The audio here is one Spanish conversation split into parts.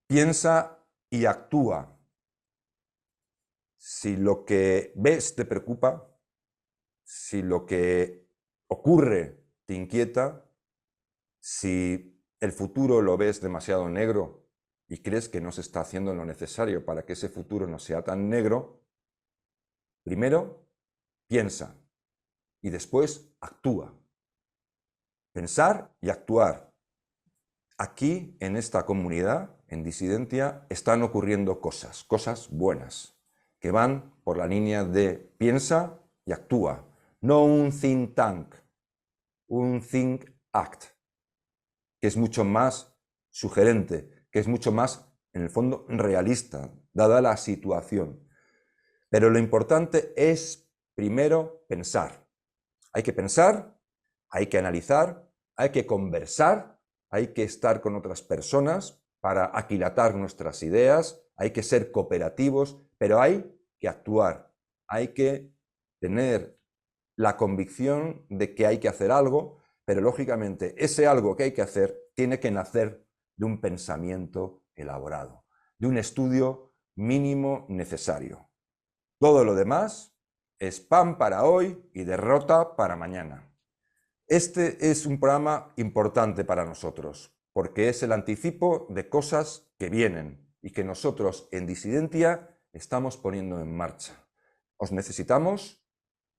Piensa y actúa. Si lo que ves te preocupa, si lo que ocurre te inquieta, si el futuro lo ves demasiado negro y crees que no se está haciendo lo necesario para que ese futuro no sea tan negro, primero piensa y después actúa. Pensar y actuar. Aquí, en esta comunidad, en Disidentia, están ocurriendo cosas buenas, que van por la línea de piensa y actúa. No un think tank, un think act, que es mucho más sugerente, que es mucho más, en el fondo, realista, dada la situación. Pero lo importante es, primero, pensar. Hay que pensar, hay que analizar, hay que conversar, hay que estar con otras personas para aquilatar nuestras ideas, hay que ser cooperativos, pero hay que actuar, hay que tener la convicción de que hay que hacer algo, pero lógicamente ese algo que hay que hacer tiene que nacer de un pensamiento elaborado, de un estudio mínimo necesario. Todo lo demás es pan para hoy y derrota para mañana. Este es un programa importante para nosotros, porque es el anticipo de cosas que vienen y que nosotros en Disidentia estamos poniendo en marcha. Os necesitamos,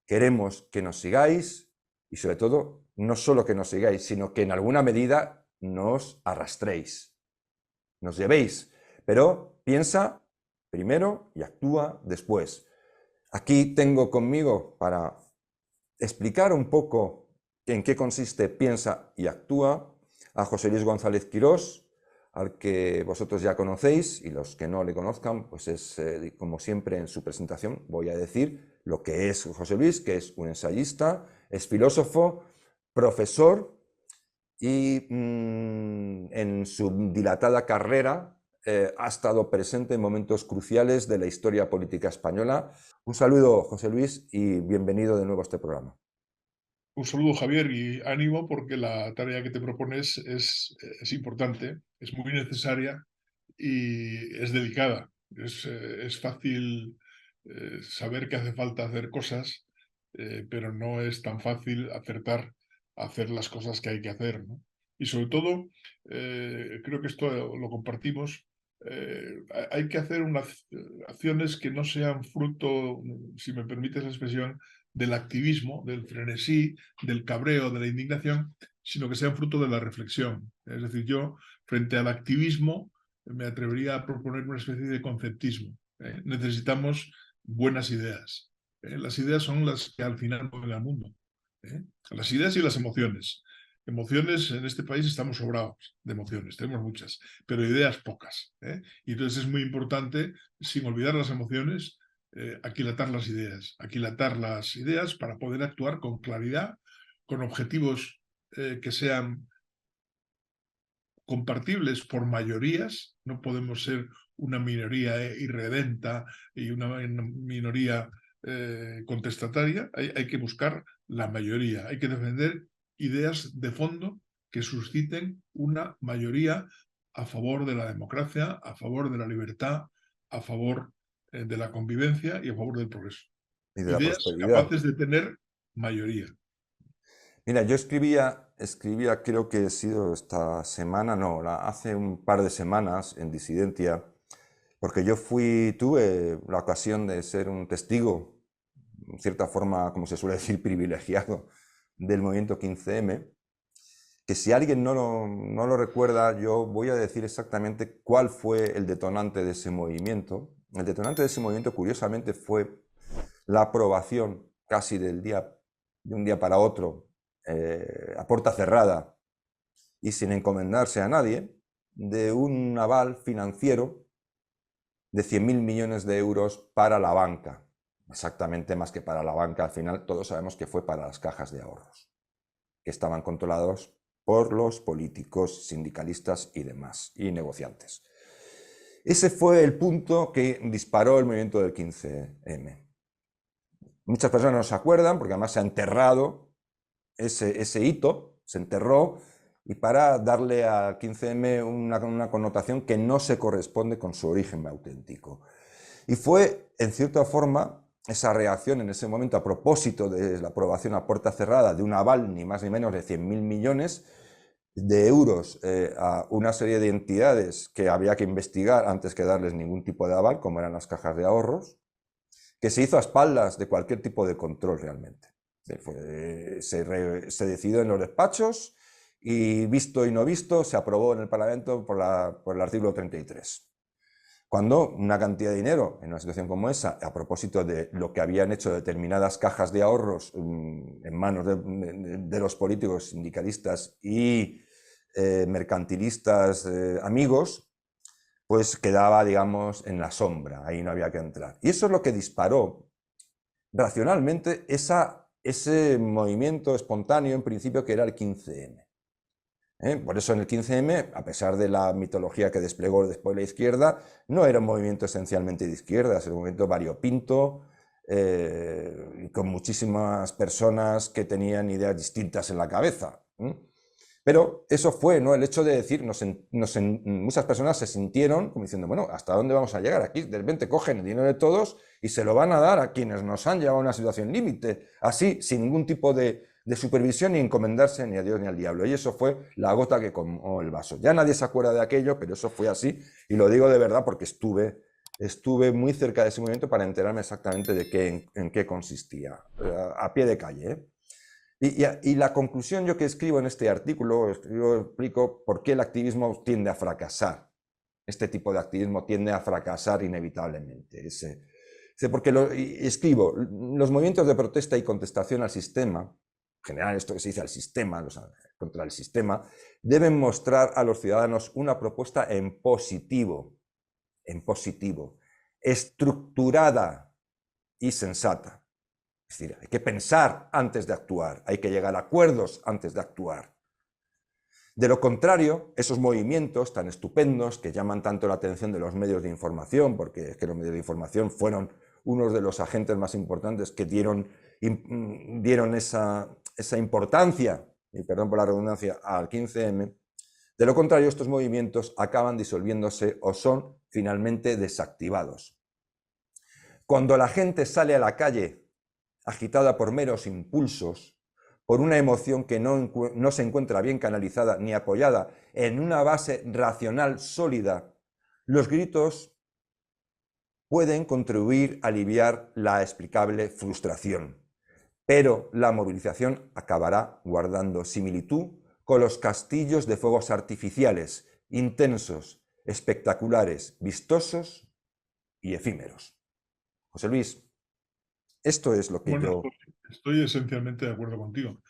queremos que nos sigáis y sobre todo, no solo que nos sigáis, sino que en alguna medida nos arrastréis, nos llevéis, pero piensa primero y actúa después. Aquí tengo conmigo para explicar un poco en qué consiste Piensa y Actúa a José Luis González Quirós, al que vosotros ya conocéis, y los que no le conozcan, pues es, como siempre en su presentación, voy a decir lo que es José Luis, que es un ensayista, es filósofo, profesor, y en su dilatada carrera ha estado presente en momentos cruciales de la historia política española. Un saludo, José Luis, y bienvenido de nuevo a este programa. Un saludo, Javier, y ánimo porque la tarea que te propones es importante, es muy necesaria y es delicada. Es fácil saber que hace falta hacer cosas, pero no es tan fácil acertar a hacer las cosas que hay que hacer, ¿no? Y sobre todo, creo que esto lo compartimos, hay que hacer unas acciones que no sean fruto, si me permites la expresión, del activismo, del frenesí, del cabreo, de la indignación, sino que sean fruto de la reflexión. Es decir, yo, frente al activismo, me atrevería a proponer una especie de conceptismo. Necesitamos buenas ideas. Las ideas son las que al final mueven al mundo. Las ideas y las emociones. Emociones, en este país estamos sobrados de emociones, tenemos muchas, pero ideas pocas. Y entonces es muy importante, sin olvidar las emociones, aquilatar las ideas para poder actuar con claridad, con objetivos que sean compartibles por mayorías. No podemos ser una minoría irredenta y una minoría contestataria. Hay que buscar la mayoría, hay que defender ideas de fondo que susciten una mayoría a favor de la democracia, a favor de la libertad, a favor de la convivencia y a favor del progreso. Y de la Ideas prosperidad. capaces de tener mayoría. Mira, yo escribía, creo que ha sido esta semana, no, hace un par de semanas en Disidentia, porque yo tuve la ocasión de ser un testigo, en cierta forma, como se suele decir, privilegiado del movimiento 15M, que si alguien no lo recuerda, yo voy a decir exactamente cuál fue el detonante de ese movimiento. El detonante de ese movimiento, curiosamente, fue la aprobación casi de un día para otro, a puerta cerrada y sin encomendarse a nadie, de un aval financiero de 100.000 millones de euros para la banca. Exactamente, más que para la banca, al final todos sabemos que fue para las cajas de ahorros, que estaban controlados por los políticos, sindicalistas y demás, y negociantes. Ese fue el punto que disparó el movimiento del 15M. Muchas personas no se acuerdan, porque además se ha enterrado ese hito, se enterró, y para darle al 15M una connotación que no se corresponde con su origen auténtico. Y fue, en cierta forma, esa reacción en ese momento a propósito de la aprobación a puerta cerrada de un aval ni más ni menos de 100.000 millones de euros a una serie de entidades que había que investigar antes que darles ningún tipo de aval, como eran las cajas de ahorros, que se hizo a espaldas de cualquier tipo de control realmente. Se decidió en los despachos y, visto y no visto, se aprobó en el Parlamento por el artículo 33. Cuando una cantidad de dinero en una situación como esa, a propósito de lo que habían hecho determinadas cajas de ahorros en manos de los políticos, sindicalistas y mercantilistas amigos, pues quedaba, digamos, en la sombra, ahí no había que entrar. Y eso es lo que disparó racionalmente ese movimiento espontáneo, en principio, que era el 15M. Por eso en el 15M, a pesar de la mitología que desplegó después la izquierda, no era un movimiento esencialmente de izquierdas, era un movimiento variopinto, con muchísimas personas que tenían ideas distintas en la cabeza. Pero eso fue, ¿no? El hecho de decir, muchas personas se sintieron como diciendo, bueno, ¿hasta dónde vamos a llegar? Aquí de repente cogen el dinero de todos y se lo van a dar a quienes nos han llevado a una situación límite, así, sin ningún tipo de supervisión, ni encomendarse ni a Dios ni al diablo. Y eso fue la gota que colmó el vaso. Ya nadie se acuerda de aquello, pero eso fue así, y lo digo de verdad porque estuve muy cerca de ese momento para enterarme exactamente de en qué consistía, a pie de calle, ¿eh? Y la conclusión yo que escribo en este artículo, explico por qué el activismo tiende a fracasar. Este tipo de activismo tiende a fracasar inevitablemente. Porque escribo, los movimientos de protesta y contestación al sistema, en general esto que se dice al sistema, contra el sistema, deben mostrar a los ciudadanos una propuesta en positivo, estructurada y sensata. Es decir, hay que pensar antes de actuar, hay que llegar a acuerdos antes de actuar. De lo contrario, esos movimientos tan estupendos que llaman tanto la atención de los medios de información, porque es que los medios de información fueron unos de los agentes más importantes que dieron esa importancia, y perdón por la redundancia, al 15M, de lo contrario, estos movimientos acaban disolviéndose o son finalmente desactivados. Cuando la gente sale a la calle agitada por meros impulsos, por una emoción que no se encuentra bien canalizada ni apoyada en una base racional sólida, los gritos pueden contribuir a aliviar la explicable frustración, pero la movilización acabará guardando similitud con los castillos de fuegos artificiales, intensos, espectaculares, vistosos y efímeros. José Luis, esto es lo que Bueno, yo... estoy esencialmente de acuerdo contigo.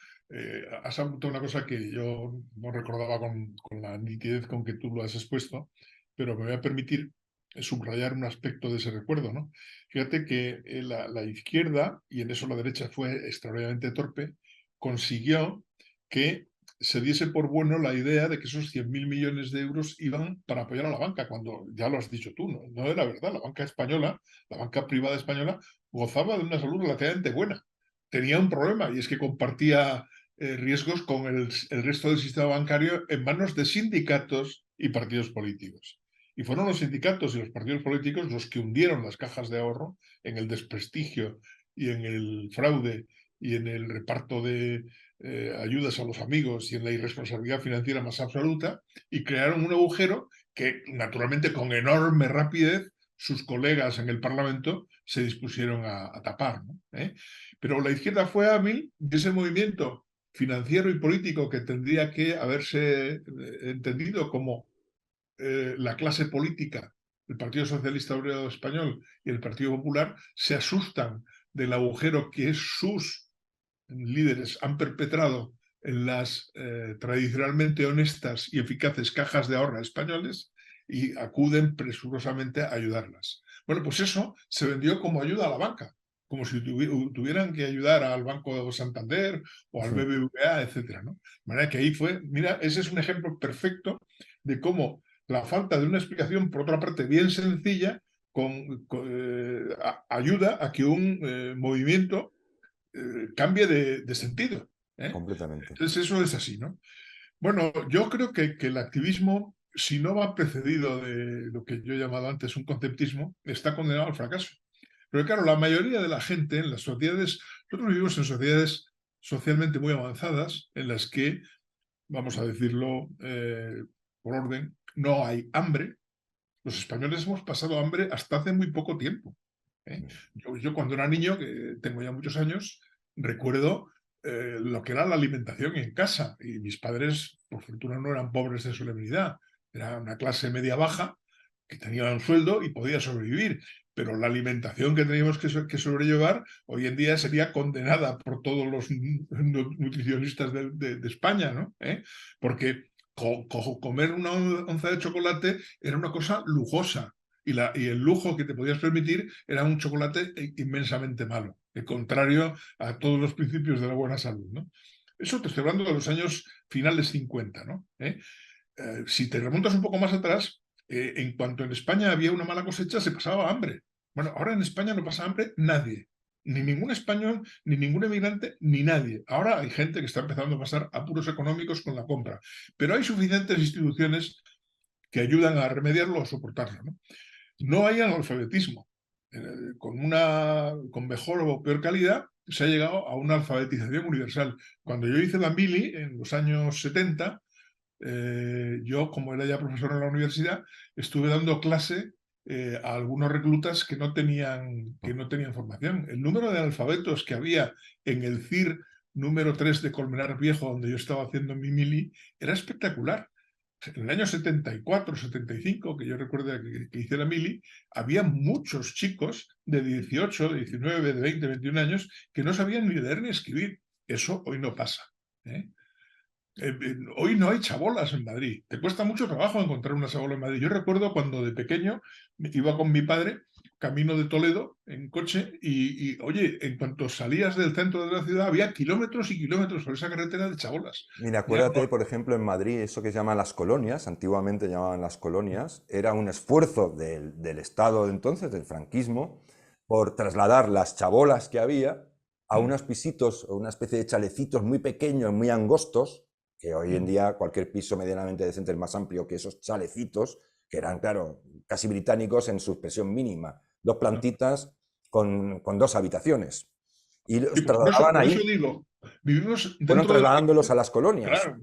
Has apuntado una cosa que yo no recordaba con la nitidez con que tú lo has expuesto, pero me voy a permitir subrayar un aspecto de ese recuerdo, ¿no? Fíjate que la izquierda, y en eso la derecha fue extraordinariamente torpe, consiguió que se diese por bueno la idea de que esos 100.000 millones de euros iban para apoyar a la banca, cuando ya lo has dicho tú, no era verdad. La banca española, la banca privada española, gozaba de una salud relativamente buena. Tenía un problema, y es que compartía riesgos con el resto del sistema bancario en manos de sindicatos y partidos políticos. Y fueron los sindicatos y los partidos políticos los que hundieron las cajas de ahorro en el desprestigio y en el fraude y en el reparto de ayudas a los amigos y en la irresponsabilidad financiera más absoluta, y crearon un agujero que, naturalmente, con enorme rapidez, sus colegas en el Parlamento se dispusieron a tapar, ¿no? Pero la izquierda fue hábil de ese movimiento financiero y político que tendría que haberse entendido como la clase política, el Partido Socialista Obrero Español y el Partido Popular, se asustan del agujero que sus líderes han perpetrado en las tradicionalmente honestas y eficaces cajas de ahorro españoles, y acuden presurosamente a ayudarlas. Bueno, pues eso se vendió como ayuda a la banca, como si tuvieran que ayudar al Banco Santander o al BBVA, etcétera, ¿no? De manera que ahí fue, mira, ese es un ejemplo perfecto de cómo la falta de una explicación, por otra parte, bien sencilla, ayuda a que un movimiento cambie de sentido. Completamente. Entonces eso es así, ¿no? Bueno, yo creo que el activismo, si no va precedido de lo que yo he llamado antes un conceptismo, está condenado al fracaso. Pero claro, la mayoría de la gente en las sociedades, nosotros vivimos en sociedades socialmente muy avanzadas en las que, vamos a decirlo por orden, no hay hambre. Los españoles hemos pasado hambre hasta hace muy poco tiempo. ¿eh? Yo cuando era niño, que tengo ya muchos años, recuerdo lo que era la alimentación en casa. Y mis padres, por fortuna, no eran pobres de solemnidad. Era una clase media-baja que tenía un sueldo y podía sobrevivir. Pero la alimentación que teníamos que sobrellevar hoy en día sería condenada por todos los nutricionistas de España, ¿no? Porque comer una onza de chocolate era una cosa lujosa y el lujo que te podías permitir era un chocolate inmensamente malo, el contrario a todos los principios de la buena salud, ¿no? Eso te estoy hablando de los años finales 50, ¿no? Si te remontas un poco más atrás, en cuanto en España había una mala cosecha, se pasaba hambre. Bueno, ahora en España no pasa hambre nadie. Ni ningún español, ni ningún emigrante, ni nadie. Ahora hay gente que está empezando a pasar apuros económicos con la compra, pero hay suficientes instituciones que ayudan a remediarlo o soportarlo, ¿no? No hay analfabetismo. Con mejor o peor calidad se ha llegado a una alfabetización universal. Cuando yo hice la mili en los años 70, yo, como era ya profesor en la universidad, estuve dando clase a algunos reclutas que no tenían formación. El número de analfabetos que había en el CIR número 3 de Colmenar Viejo, donde yo estaba haciendo mi mili, era espectacular. En el año 74, 75, que yo recuerdo que hice la mili, había muchos chicos de 18, de 19, de 20, 21 años que no sabían ni leer ni escribir. Eso hoy no pasa. ¿eh? Hoy no hay chabolas en Madrid. Te cuesta mucho trabajo encontrar una chabola en Madrid. Yo recuerdo cuando de pequeño iba con mi padre camino de Toledo en coche oye, en cuanto salías del centro de la ciudad había kilómetros y kilómetros por esa carretera de chabolas. Mira, Ya acuérdate, no. por ejemplo, en Madrid, eso que se llaman las colonias, antiguamente llamaban las colonias, era un esfuerzo del Estado de entonces, del franquismo, por trasladar las chabolas que había a unos pisitos o una especie de chalecitos muy pequeños, muy angostos, que hoy en día cualquier piso medianamente decente es más amplio que esos chalecitos, que eran, claro, casi británicos en su expresión mínima, dos plantitas con dos habitaciones. Y Y los trasladaban por eso ahí, digo, vivimos fueron dentro de lo que, trasladándolos a las colonias. claro,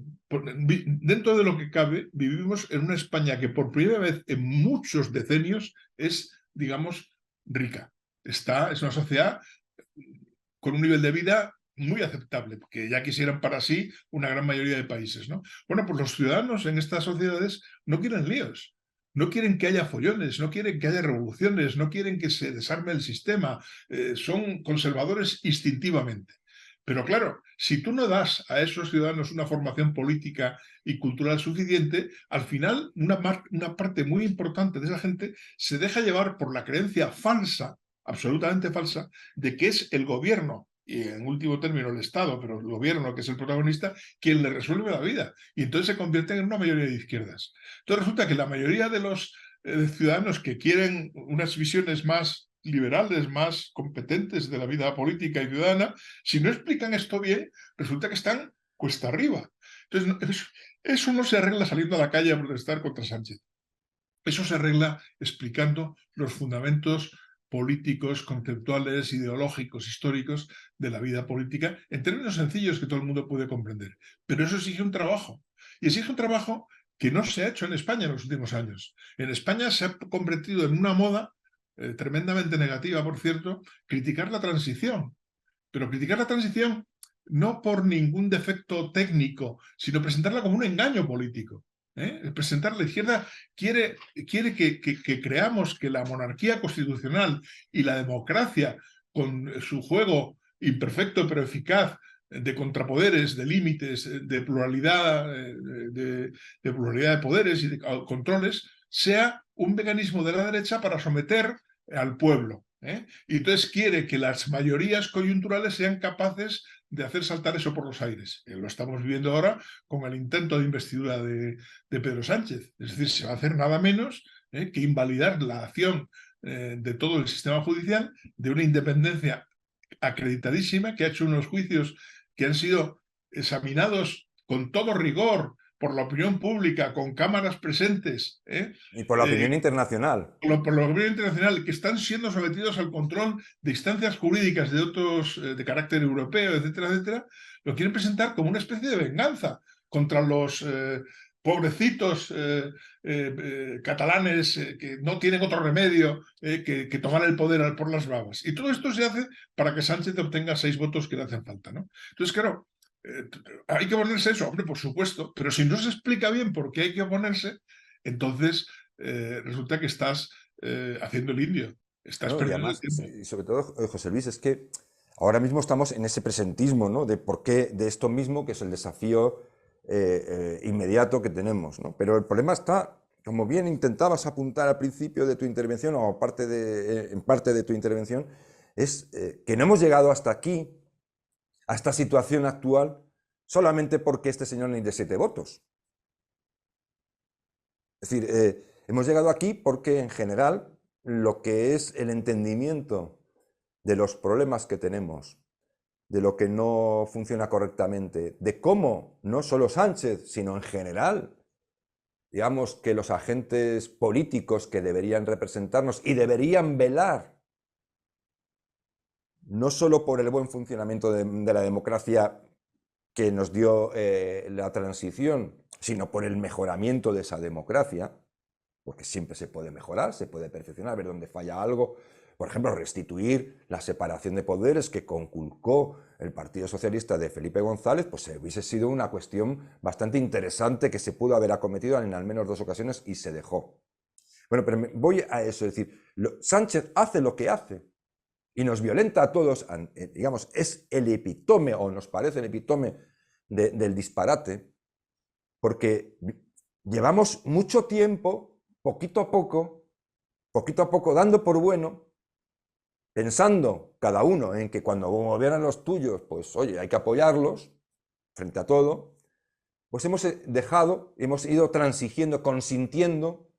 dentro de lo que cabe, vivimos en una España que por primera vez en muchos decenios es, digamos, rica. Es una sociedad con un nivel de vida muy aceptable, porque ya quisieran para sí una gran mayoría de países, ¿no? Bueno, pues los ciudadanos en estas sociedades no quieren líos, no quieren que haya follones, no quieren que haya revoluciones, no quieren que se desarme el sistema, son conservadores instintivamente. Pero claro, si tú no das a esos ciudadanos una formación política y cultural suficiente, al final una parte muy importante de esa gente se deja llevar por la creencia falsa, absolutamente falsa, de que es el gobierno, y en último término el Estado, pero el gobierno, que es el protagonista, quien le resuelve la vida. Y entonces se convierten en una mayoría de izquierdas. Entonces resulta que la mayoría de los ciudadanos que quieren unas visiones más liberales, más competentes de la vida política y ciudadana, si no explican esto bien, resulta que están cuesta arriba. Entonces, eso no se arregla saliendo a la calle a protestar contra Sánchez. Eso se arregla explicando los fundamentos políticos, conceptuales, ideológicos, históricos de la vida política en términos sencillos que todo el mundo puede comprender. Pero eso exige un trabajo. Y exige un trabajo que no se ha hecho en España en los últimos años. En España se ha convertido en una moda tremendamente negativa, por cierto, criticar la transición. Pero criticar la transición no por ningún defecto técnico, sino presentarla como un engaño político. Presentar la izquierda quiere que creamos que la monarquía constitucional y la democracia, con su juego imperfecto pero eficaz de contrapoderes, de límites, de pluralidad de poderes y de controles, sea un mecanismo de la derecha para someter al pueblo. Y entonces quiere que las mayorías coyunturales sean capaces de hacer saltar eso por los aires. Lo estamos viviendo ahora con el intento de investidura de Pedro Sánchez. Es decir, se va a hacer nada menos que invalidar la acción de todo el sistema judicial, de una independencia acreditadísima, que ha hecho unos juicios que han sido examinados con todo rigor por la opinión pública, con cámaras presentes, Y por la opinión internacional. por la opinión internacional, que están siendo sometidos al control de instancias jurídicas de otros de carácter europeo, etcétera, etcétera, lo quieren presentar como una especie de venganza contra los pobrecitos catalanes que no tienen otro remedio que tomar el poder por las bravas. Y todo esto se hace para que Sánchez obtenga 6 votos que le hacen falta, ¿no? Entonces, claro, hay que oponerse a eso, hombre, por supuesto, pero si no se explica bien por qué hay que oponerse, entonces resulta que estás haciendo el indio, estás ¿No? Y perdiendo el además, tiempo. y sobre todo, José Luis, es que ahora mismo estamos en ese presentismo, ¿no? De por qué, de esto mismo, que es el desafío inmediato que tenemos, ¿no? Pero el problema está, como bien intentabas apuntar al principio de tu intervención, o en parte de tu intervención, es que no hemos llegado hasta aquí, a esta situación actual, solamente porque este señor necesita 7 votos. Es decir, hemos llegado aquí porque en general lo que es el entendimiento de los problemas que tenemos, de lo que no funciona correctamente, de cómo no solo Sánchez, sino en general, digamos que los agentes políticos que deberían representarnos y deberían velar no solo por el buen funcionamiento de la democracia que nos dio la transición, sino por el mejoramiento de esa democracia, porque siempre se puede mejorar, se puede perfeccionar, ver dónde falla algo. Por ejemplo, restituir la separación de poderes que conculcó el Partido Socialista de Felipe González, pues hubiese sido una cuestión bastante interesante que se pudo haber acometido en al menos 2 ocasiones y se dejó. Bueno, pero voy a eso, es decir, Sánchez hace lo que hace y nos violenta a todos, digamos, es el epítome, o nos parece el epítome del disparate, porque llevamos mucho tiempo, poquito a poco, dando por bueno, pensando cada uno en que cuando gobiernan los tuyos, pues oye, hay que apoyarlos frente a todo, pues hemos ido transigiendo, consintiendo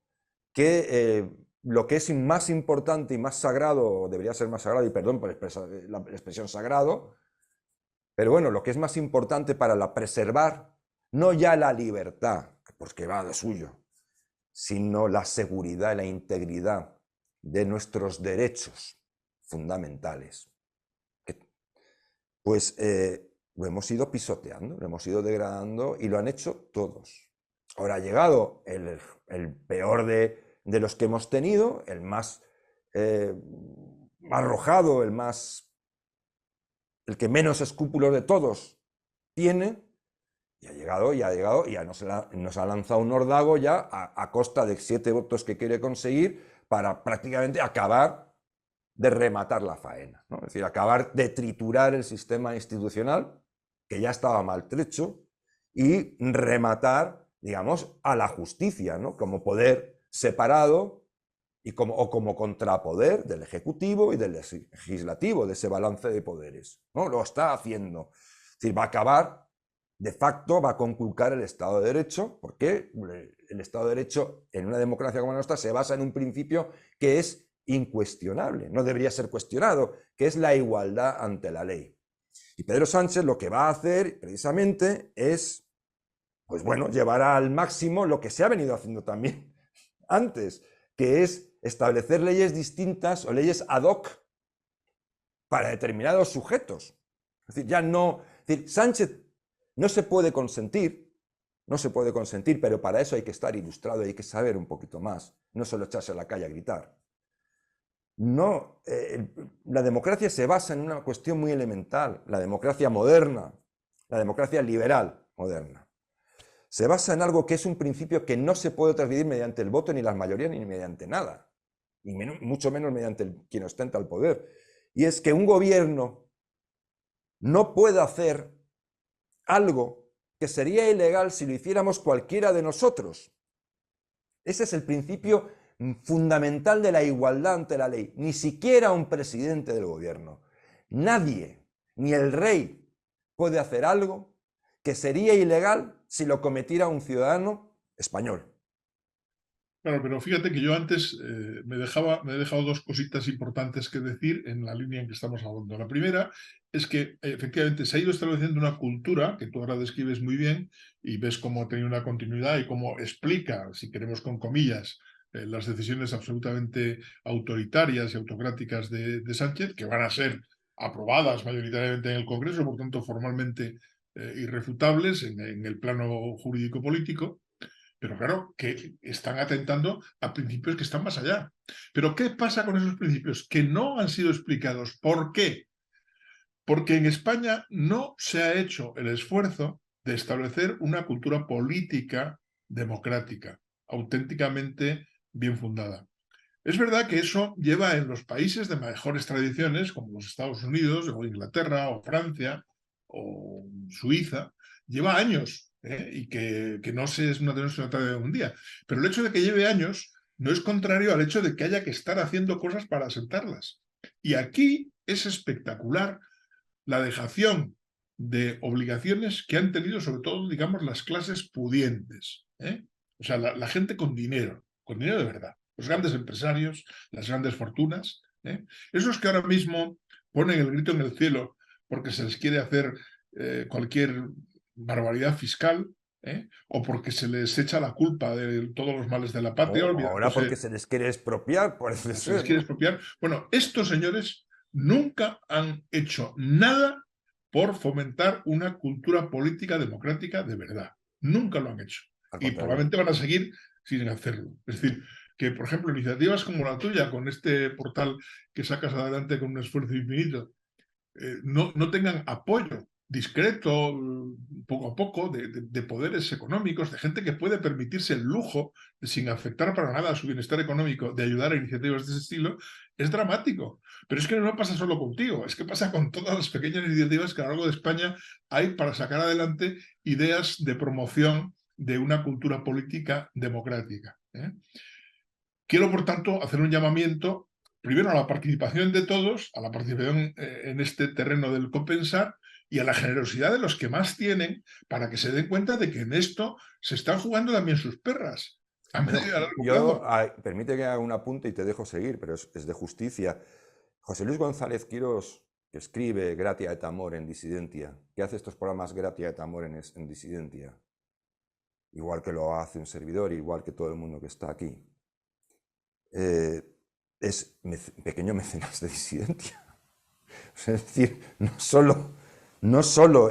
que lo que es más importante y más sagrado, debería ser más sagrado, y perdón por la expresión sagrado, pero bueno, lo que es más importante para preservar, no ya la libertad, porque va de suyo, sino la seguridad y la integridad de nuestros derechos fundamentales, pues lo hemos ido pisoteando, lo hemos ido degradando y lo han hecho todos. Ahora ha llegado el peor de los que hemos tenido, el más arrojado, el que menos escrúpulos de todos tiene, y ha llegado, ya nos ha lanzado un hordago ya a costa de 7 votos que quiere conseguir para prácticamente acabar de rematar la faena, ¿no? Es decir, acabar de triturar el sistema institucional, que ya estaba maltrecho, y rematar, digamos, a la justicia, ¿no? Como poder separado o como contrapoder del Ejecutivo y del Legislativo, de ese balance de poderes, ¿no? Lo está haciendo. Es decir, va a acabar, de facto, va a conculcar el Estado de Derecho, porque el Estado de Derecho en una democracia como la nuestra se basa en un principio que es incuestionable, no debería ser cuestionado, que es la igualdad ante la ley. Y Pedro Sánchez lo que va a hacer precisamente es, pues bueno, llevar al máximo lo que se ha venido haciendo también antes, que es establecer leyes distintas o leyes ad hoc para determinados sujetos. Es decir, ya no, es decir, Sánchez no se puede consentir, pero para eso hay que estar ilustrado, hay que saber un poquito más, no solo echarse a la calle a gritar. No, la democracia se basa en una cuestión muy elemental, la democracia moderna, la democracia liberal moderna. Se basa en algo que es un principio que no se puede transmitir mediante el voto, ni las mayorías, ni mediante nada, y mucho menos mediante quien ostenta el poder. Y es que un gobierno no puede hacer algo que sería ilegal si lo hiciéramos cualquiera de nosotros. Ese es el principio fundamental de la igualdad ante la ley. Ni siquiera un presidente del gobierno. Nadie, ni el rey, puede hacer algo que sería ilegal si lo cometiera un ciudadano español. Claro, pero fíjate que yo antes me he dejado dos cositas importantes que decir en la línea en que estamos hablando. La primera es que efectivamente se ha ido estableciendo una cultura que tú ahora describes muy bien y ves cómo ha tenido una continuidad y cómo explica, si queremos con comillas, las decisiones absolutamente autoritarias y autocráticas de Sánchez, que van a ser aprobadas mayoritariamente en el Congreso, por tanto formalmente irrefutables en el plano jurídico-político. Pero claro, que están atentando a principios que están más allá. Pero ¿qué pasa con esos principios? Que no han sido explicados. ¿Por qué? Porque en España no se ha hecho el esfuerzo de establecer una cultura política democrática, auténticamente bien fundada. Es verdad que eso lleva en los países de mejores tradiciones, como los Estados Unidos, o Inglaterra, o Francia, o Suiza, lleva años, y que no no es una tarea de un día. Pero el hecho de que lleve años no es contrario al hecho de que haya que estar haciendo cosas para asentarlas. Y aquí es espectacular la dejación de obligaciones que han tenido sobre todo, digamos, las clases pudientes. O sea, la gente con dinero de verdad. Los grandes empresarios, las grandes fortunas. Esos que ahora mismo ponen el grito en el cielo porque se les quiere hacer cualquier barbaridad fiscal, o porque se les echa la culpa de todos los males de la patria, O ahora porque olvidándose, se les quiere expropiar, parece se les ser, quiere ¿no? expropiar. Bueno, estos señores nunca han hecho nada por fomentar una cultura política democrática de verdad. Nunca lo han hecho. Al Y contrario. probablemente van a seguir sin hacerlo. Es decir, que, por ejemplo, iniciativas como la tuya, con este portal que sacas adelante con un esfuerzo infinito, no tengan apoyo discreto, poco a poco, de poderes económicos, de gente que puede permitirse el lujo, sin afectar para nada a su bienestar económico, de ayudar a iniciativas de ese estilo, es dramático. Pero es que no pasa solo contigo, es que pasa con todas las pequeñas iniciativas que a lo largo de España hay para sacar adelante ideas de promoción de una cultura política democrática. Quiero, por tanto, hacer un llamamiento, primero a la participación de todos, a la participación en este terreno del compensar y a la generosidad de los que más tienen para que se den cuenta de que en esto se están jugando también sus perras a medio y Bueno, a largo plazo. permite que haga un apunte y te dejo seguir, pero es de justicia. José Luis González Quirós, que escribe Gratia et Amor en Disidentia, que hace estos programas Gratia et Amor en Disidentia, igual que lo hace un servidor, igual que todo el mundo que está aquí, es pequeño mecenas de Disidentia. Es decir, no solo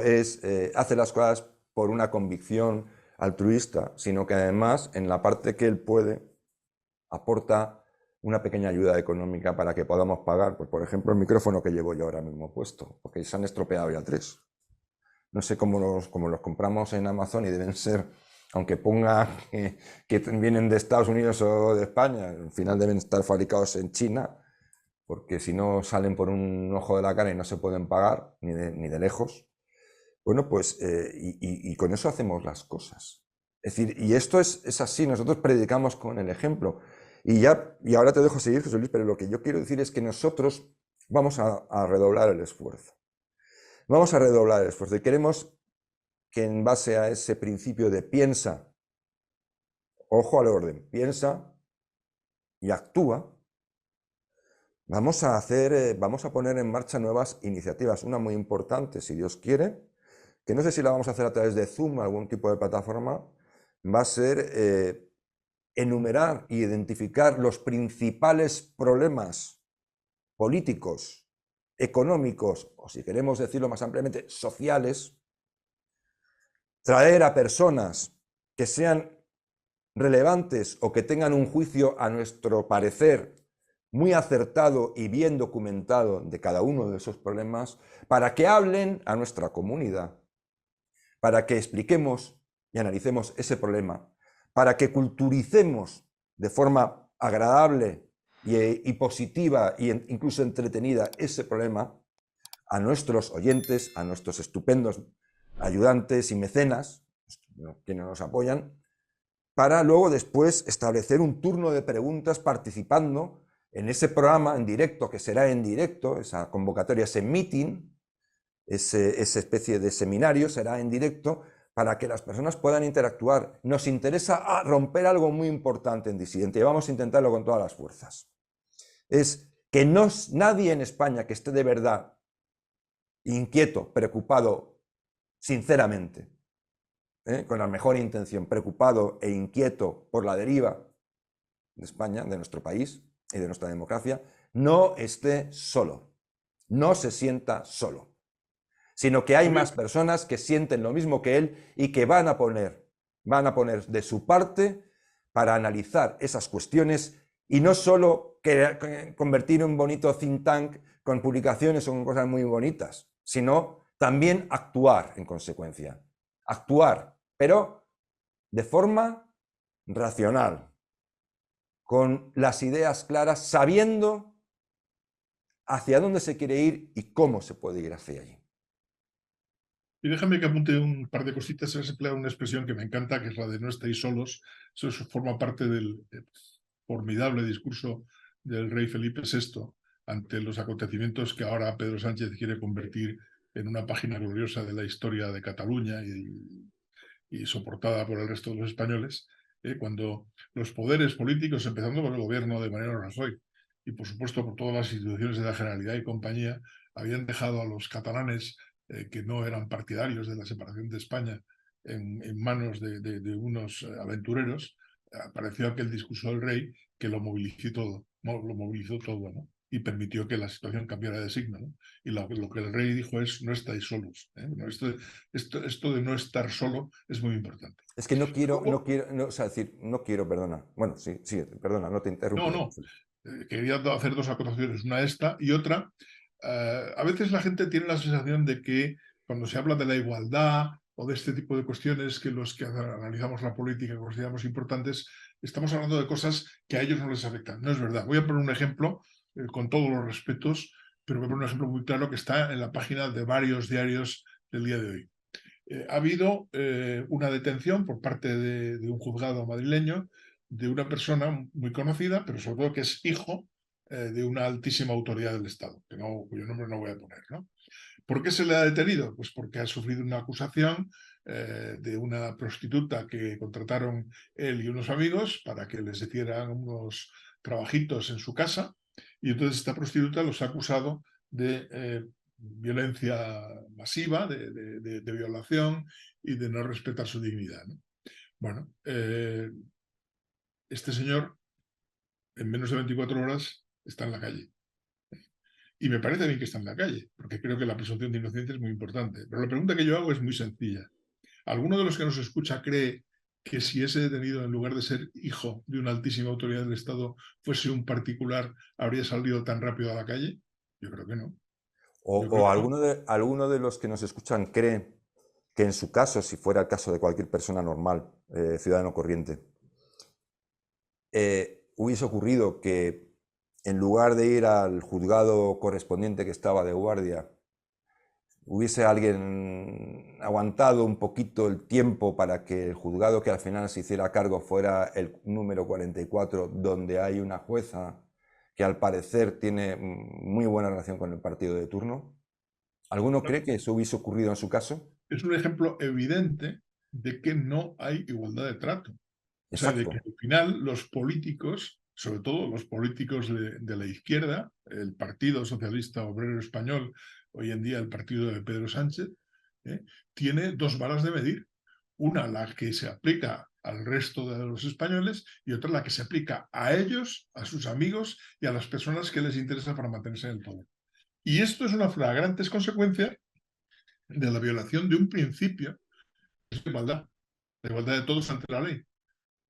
hace las cosas por una convicción altruista, sino que además, en la parte que él puede, aporta una pequeña ayuda económica para que podamos pagar, pues, por ejemplo, el micrófono que llevo yo ahora mismo puesto, porque se han estropeado ya 3. No sé cómo los compramos en Amazon y deben ser, aunque ponga que vienen de Estados Unidos o de España, al final deben estar fabricados en China, porque si no salen por un ojo de la cara y no se pueden pagar, ni de lejos. Bueno, pues, y con eso hacemos las cosas. Es decir, y esto es así, nosotros predicamos con el ejemplo. Y ahora te dejo seguir, José Luis, pero lo que yo quiero decir es que nosotros vamos a redoblar el esfuerzo. Vamos a redoblar el esfuerzo y queremos que en base a ese principio de piensa, ojo al orden, piensa y actúa, vamos a poner en marcha nuevas iniciativas. Una muy importante, si Dios quiere, que no sé si la vamos a hacer a través de Zoom o algún tipo de plataforma, va a ser enumerar e identificar los principales problemas políticos, económicos, o si queremos decirlo más ampliamente, sociales, traer a personas que sean relevantes o que tengan un juicio, a nuestro parecer, muy acertado y bien documentado de cada uno de esos problemas, para que hablen a nuestra comunidad, para que expliquemos y analicemos ese problema, para que culturicemos de forma agradable y positiva e incluso entretenida ese problema a nuestros oyentes, a nuestros estupendos ayudantes y mecenas, quienes nos apoyan, para luego después establecer un turno de preguntas participando en ese programa en directo, que será en directo, esa convocatoria, ese meeting, esa especie de seminario será en directo, para que las personas puedan interactuar. Nos interesa romper algo muy importante en Disidente y vamos a intentarlo con todas las fuerzas. Es que nadie en España que esté de verdad inquieto, preocupado, sinceramente, con la mejor intención, preocupado e inquieto por la deriva de España, de nuestro país y de nuestra democracia, no esté solo, no se sienta solo, sino que hay más personas que sienten lo mismo que él y que van a poner de su parte para analizar esas cuestiones y no solo convertir un bonito think tank con publicaciones o con cosas muy bonitas, sino también actuar en consecuencia. Actuar, pero de forma racional, con las ideas claras, sabiendo hacia dónde se quiere ir y cómo se puede ir hacia allí. Y déjame que apunte un par de cositas. Se emplea una expresión que me encanta, que es la de no estáis solos. Eso forma parte del formidable discurso del rey Felipe VI ante los acontecimientos que ahora Pedro Sánchez quiere convertir en una página gloriosa de la historia de Cataluña y soportada por el resto de los españoles, cuando los poderes políticos, empezando por el gobierno de Mariano Rajoy y por supuesto por todas las instituciones de la Generalidad y compañía, habían dejado a los catalanes que no eran partidarios de la separación de España en manos de unos aventureros. Apareció aquel discurso del rey que lo movilizó todo, ¿no? Y permitió que la situación cambiara de signo, ¿no? Y lo que el rey dijo es: no estáis solos. Bueno, esto de no estar solo es muy importante. Es que no quiero, perdona. Bueno, sí, perdona, no te interrumpo. No. Quería hacer dos acotaciones, una esta y otra. A veces la gente tiene la sensación de que cuando se habla de la igualdad o de este tipo de cuestiones que los que analizamos la política consideramos importantes, estamos hablando de cosas que a ellos no les afectan. No es verdad. Voy a poner un ejemplo, con todos los respetos, pero voy a poner un ejemplo muy claro que está en la página de varios diarios del día de hoy. Ha habido una detención por parte de un juzgado madrileño de una persona muy conocida, pero sobre todo que es hijo de una altísima autoridad del Estado, cuyo nombre no voy a poner, ¿no? ¿Por qué se le ha detenido? Pues porque ha sufrido una acusación de una prostituta que contrataron él y unos amigos para que les hicieran unos trabajitos en su casa, y entonces esta prostituta los ha acusado de violencia masiva, de violación y de no respetar su dignidad, ¿no? Bueno, este señor en menos de 24 horas está en la calle. Y me parece bien que está en la calle, porque creo que la presunción de inocencia es muy importante. Pero la pregunta que yo hago es muy sencilla. ¿Alguno de los que nos escucha cree que si ese detenido, en lugar de ser hijo de una altísima autoridad del Estado, fuese un particular, habría salido tan rápido a la calle? Yo creo que no. O alguno de los que nos escuchan cree que en su caso, si fuera el caso de cualquier persona normal, ciudadano corriente, hubiese ocurrido que en lugar de ir al juzgado correspondiente que estaba de guardia, hubiese alguien aguantado un poquito el tiempo para que el juzgado que al final se hiciera cargo fuera el número 44, donde hay una jueza que al parecer tiene muy buena relación con el partido de turno. ¿Alguno cree que eso hubiese ocurrido en su caso? Es un ejemplo evidente de que no hay igualdad de trato. O sea, de que al final los políticos, sobre todo los políticos de la izquierda, el Partido Socialista Obrero Español, hoy en día el partido de Pedro Sánchez, tiene dos varas de medir. Una, la que se aplica al resto de los españoles, y otra, la que se aplica a ellos, a sus amigos y a las personas que les interesa para mantenerse en el poder. Y esto es una flagrante consecuencia de la violación de un principio, que es la igualdad de todos ante la ley,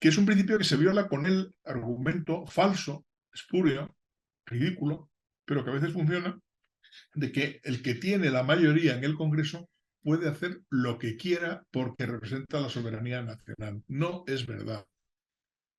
que es un principio que se viola con el argumento falso, espurio, ridículo, pero que a veces funciona, de que el que tiene la mayoría en el Congreso puede hacer lo que quiera porque representa la soberanía nacional. No es verdad.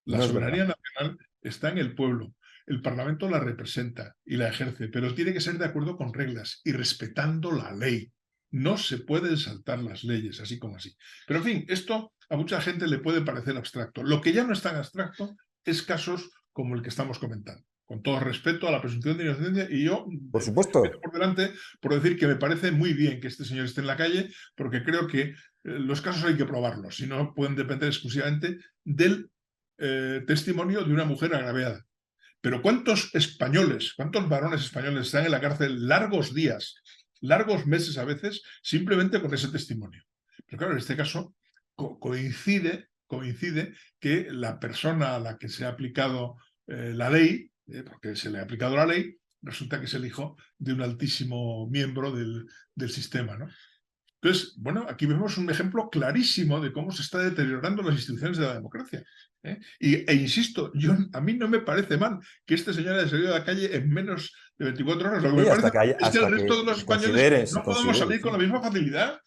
La No es verdad. soberanía nacional está en el pueblo. El Parlamento la representa y la ejerce, pero tiene que ser de acuerdo con reglas y respetando la ley. No se pueden saltar las leyes así como así. Pero en fin, esto a mucha gente le puede parecer abstracto. Lo que ya no es tan abstracto es casos como el que estamos comentando. Con todo respeto a la presunción de inocencia, y yo Por empiezo supuesto. por delante por decir que me parece muy bien que este señor esté en la calle, porque creo que los casos hay que probarlos, si no pueden depender exclusivamente del testimonio de una mujer agraviada. Pero ¿cuántos españoles, cuántos varones españoles están en la cárcel largos días, largos meses a veces, simplemente con ese testimonio? Pero claro, en este caso coincide que la persona a la que se ha aplicado la ley, porque se le ha aplicado la ley, resulta que es el hijo de un altísimo miembro del sistema, ¿no? Entonces, bueno, aquí vemos un ejemplo clarísimo de cómo se está deteriorando las instituciones de la democracia. E insisto, a mí no me parece mal que este señor haya salido a la calle en menos de 24 horas. Lo que Sí, me parece es que el hasta resto que de los se españoles considere, se no podemos considere, salir sí. con la misma facilidad.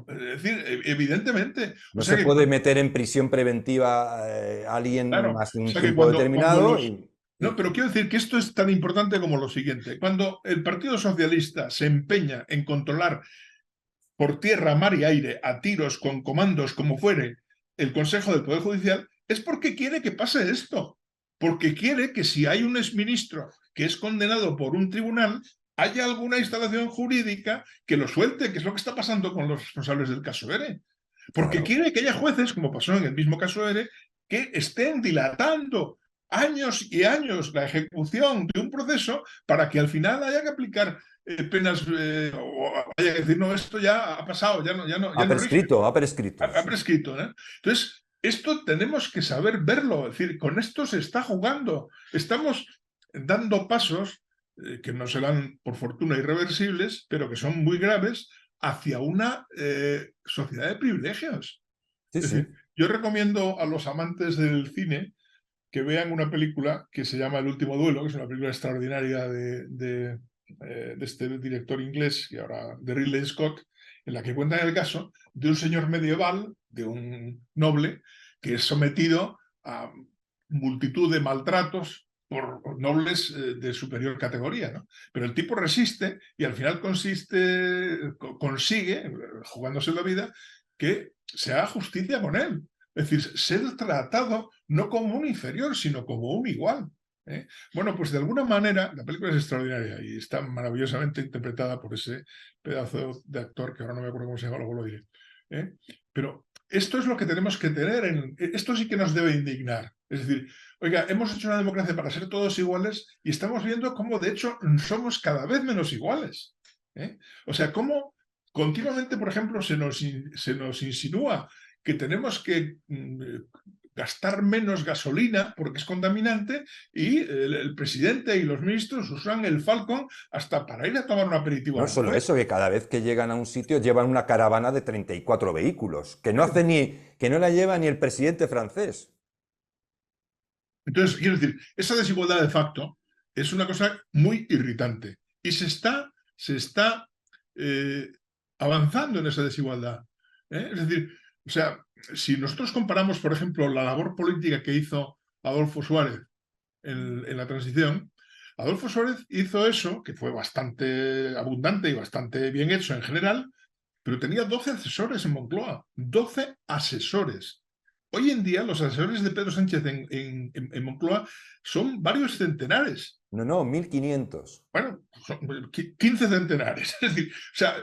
Es decir, evidentemente. No O sea se que, puede meter en prisión preventiva a alguien claro, más de o un sea que tiempo cuando determinado los... No, pero quiero decir que esto es tan importante como lo siguiente. Cuando el Partido Socialista se empeña en controlar por tierra, mar y aire, a tiros, con comandos, como fuere, el Consejo del Poder Judicial, es porque quiere que pase esto. Porque quiere que si hay un exministro que es condenado por un tribunal, haya alguna instalación jurídica que lo suelte, que es lo que está pasando con los responsables del caso ERE. Porque Claro. quiere que haya jueces, como pasó en el mismo caso ERE, que estén dilatando años y años la ejecución de un proceso para que al final haya que aplicar penas o haya que decir, no, esto ya ha pasado, ya no rige, Ha prescrito, ha sí. prescrito. Entonces, esto tenemos que saber verlo, es decir, con esto se está jugando. Estamos dando pasos que no serán, por fortuna, irreversibles, pero que son muy graves hacia una sociedad de privilegios. Sí, Es sí. decir, yo recomiendo a los amantes del cine que vean una película que se llama El último duelo, que es una película extraordinaria de este director inglés, y ahora de Ridley Scott, en la que cuentan el caso de un señor medieval, de un noble, que es sometido a multitud de maltratos por nobles de superior categoría, ¿no? Pero el tipo resiste y al final consigue, jugándose la vida, que se haga justicia con él. Es decir, ser tratado no como un inferior, sino como un igual. Bueno, pues de alguna manera la película es extraordinaria y está maravillosamente interpretada por ese pedazo de actor que ahora no me acuerdo cómo se llama, luego lo diré. ¿Eh? Pero esto es lo que tenemos que tener, esto sí que nos debe indignar. Es decir, oiga, hemos hecho una democracia para ser todos iguales y estamos viendo cómo de hecho somos cada vez menos iguales. O sea, cómo continuamente, por ejemplo, se nos insinúa que tenemos que gastar menos gasolina porque es contaminante y el presidente y los ministros usan el Falcon hasta para ir a tomar un aperitivo a No la solo mujer. eso, que cada vez que llegan a un sitio llevan una caravana de 34 vehículos, que no hace que no la lleva ni el presidente francés. Entonces, quiero decir, esa desigualdad de facto es una cosa muy irritante y se está avanzando en esa desigualdad. Es decir, o sea, si nosotros comparamos, por ejemplo, la labor política que hizo Adolfo Suárez en la transición, Adolfo Suárez hizo eso, que fue bastante abundante y bastante bien hecho en general, pero tenía 12 asesores en Moncloa, 12 asesores. Hoy en día los asesores de Pedro Sánchez en Moncloa son varios centenares. No, no, 1500. Bueno, son 15 centenares. Es decir, o sea,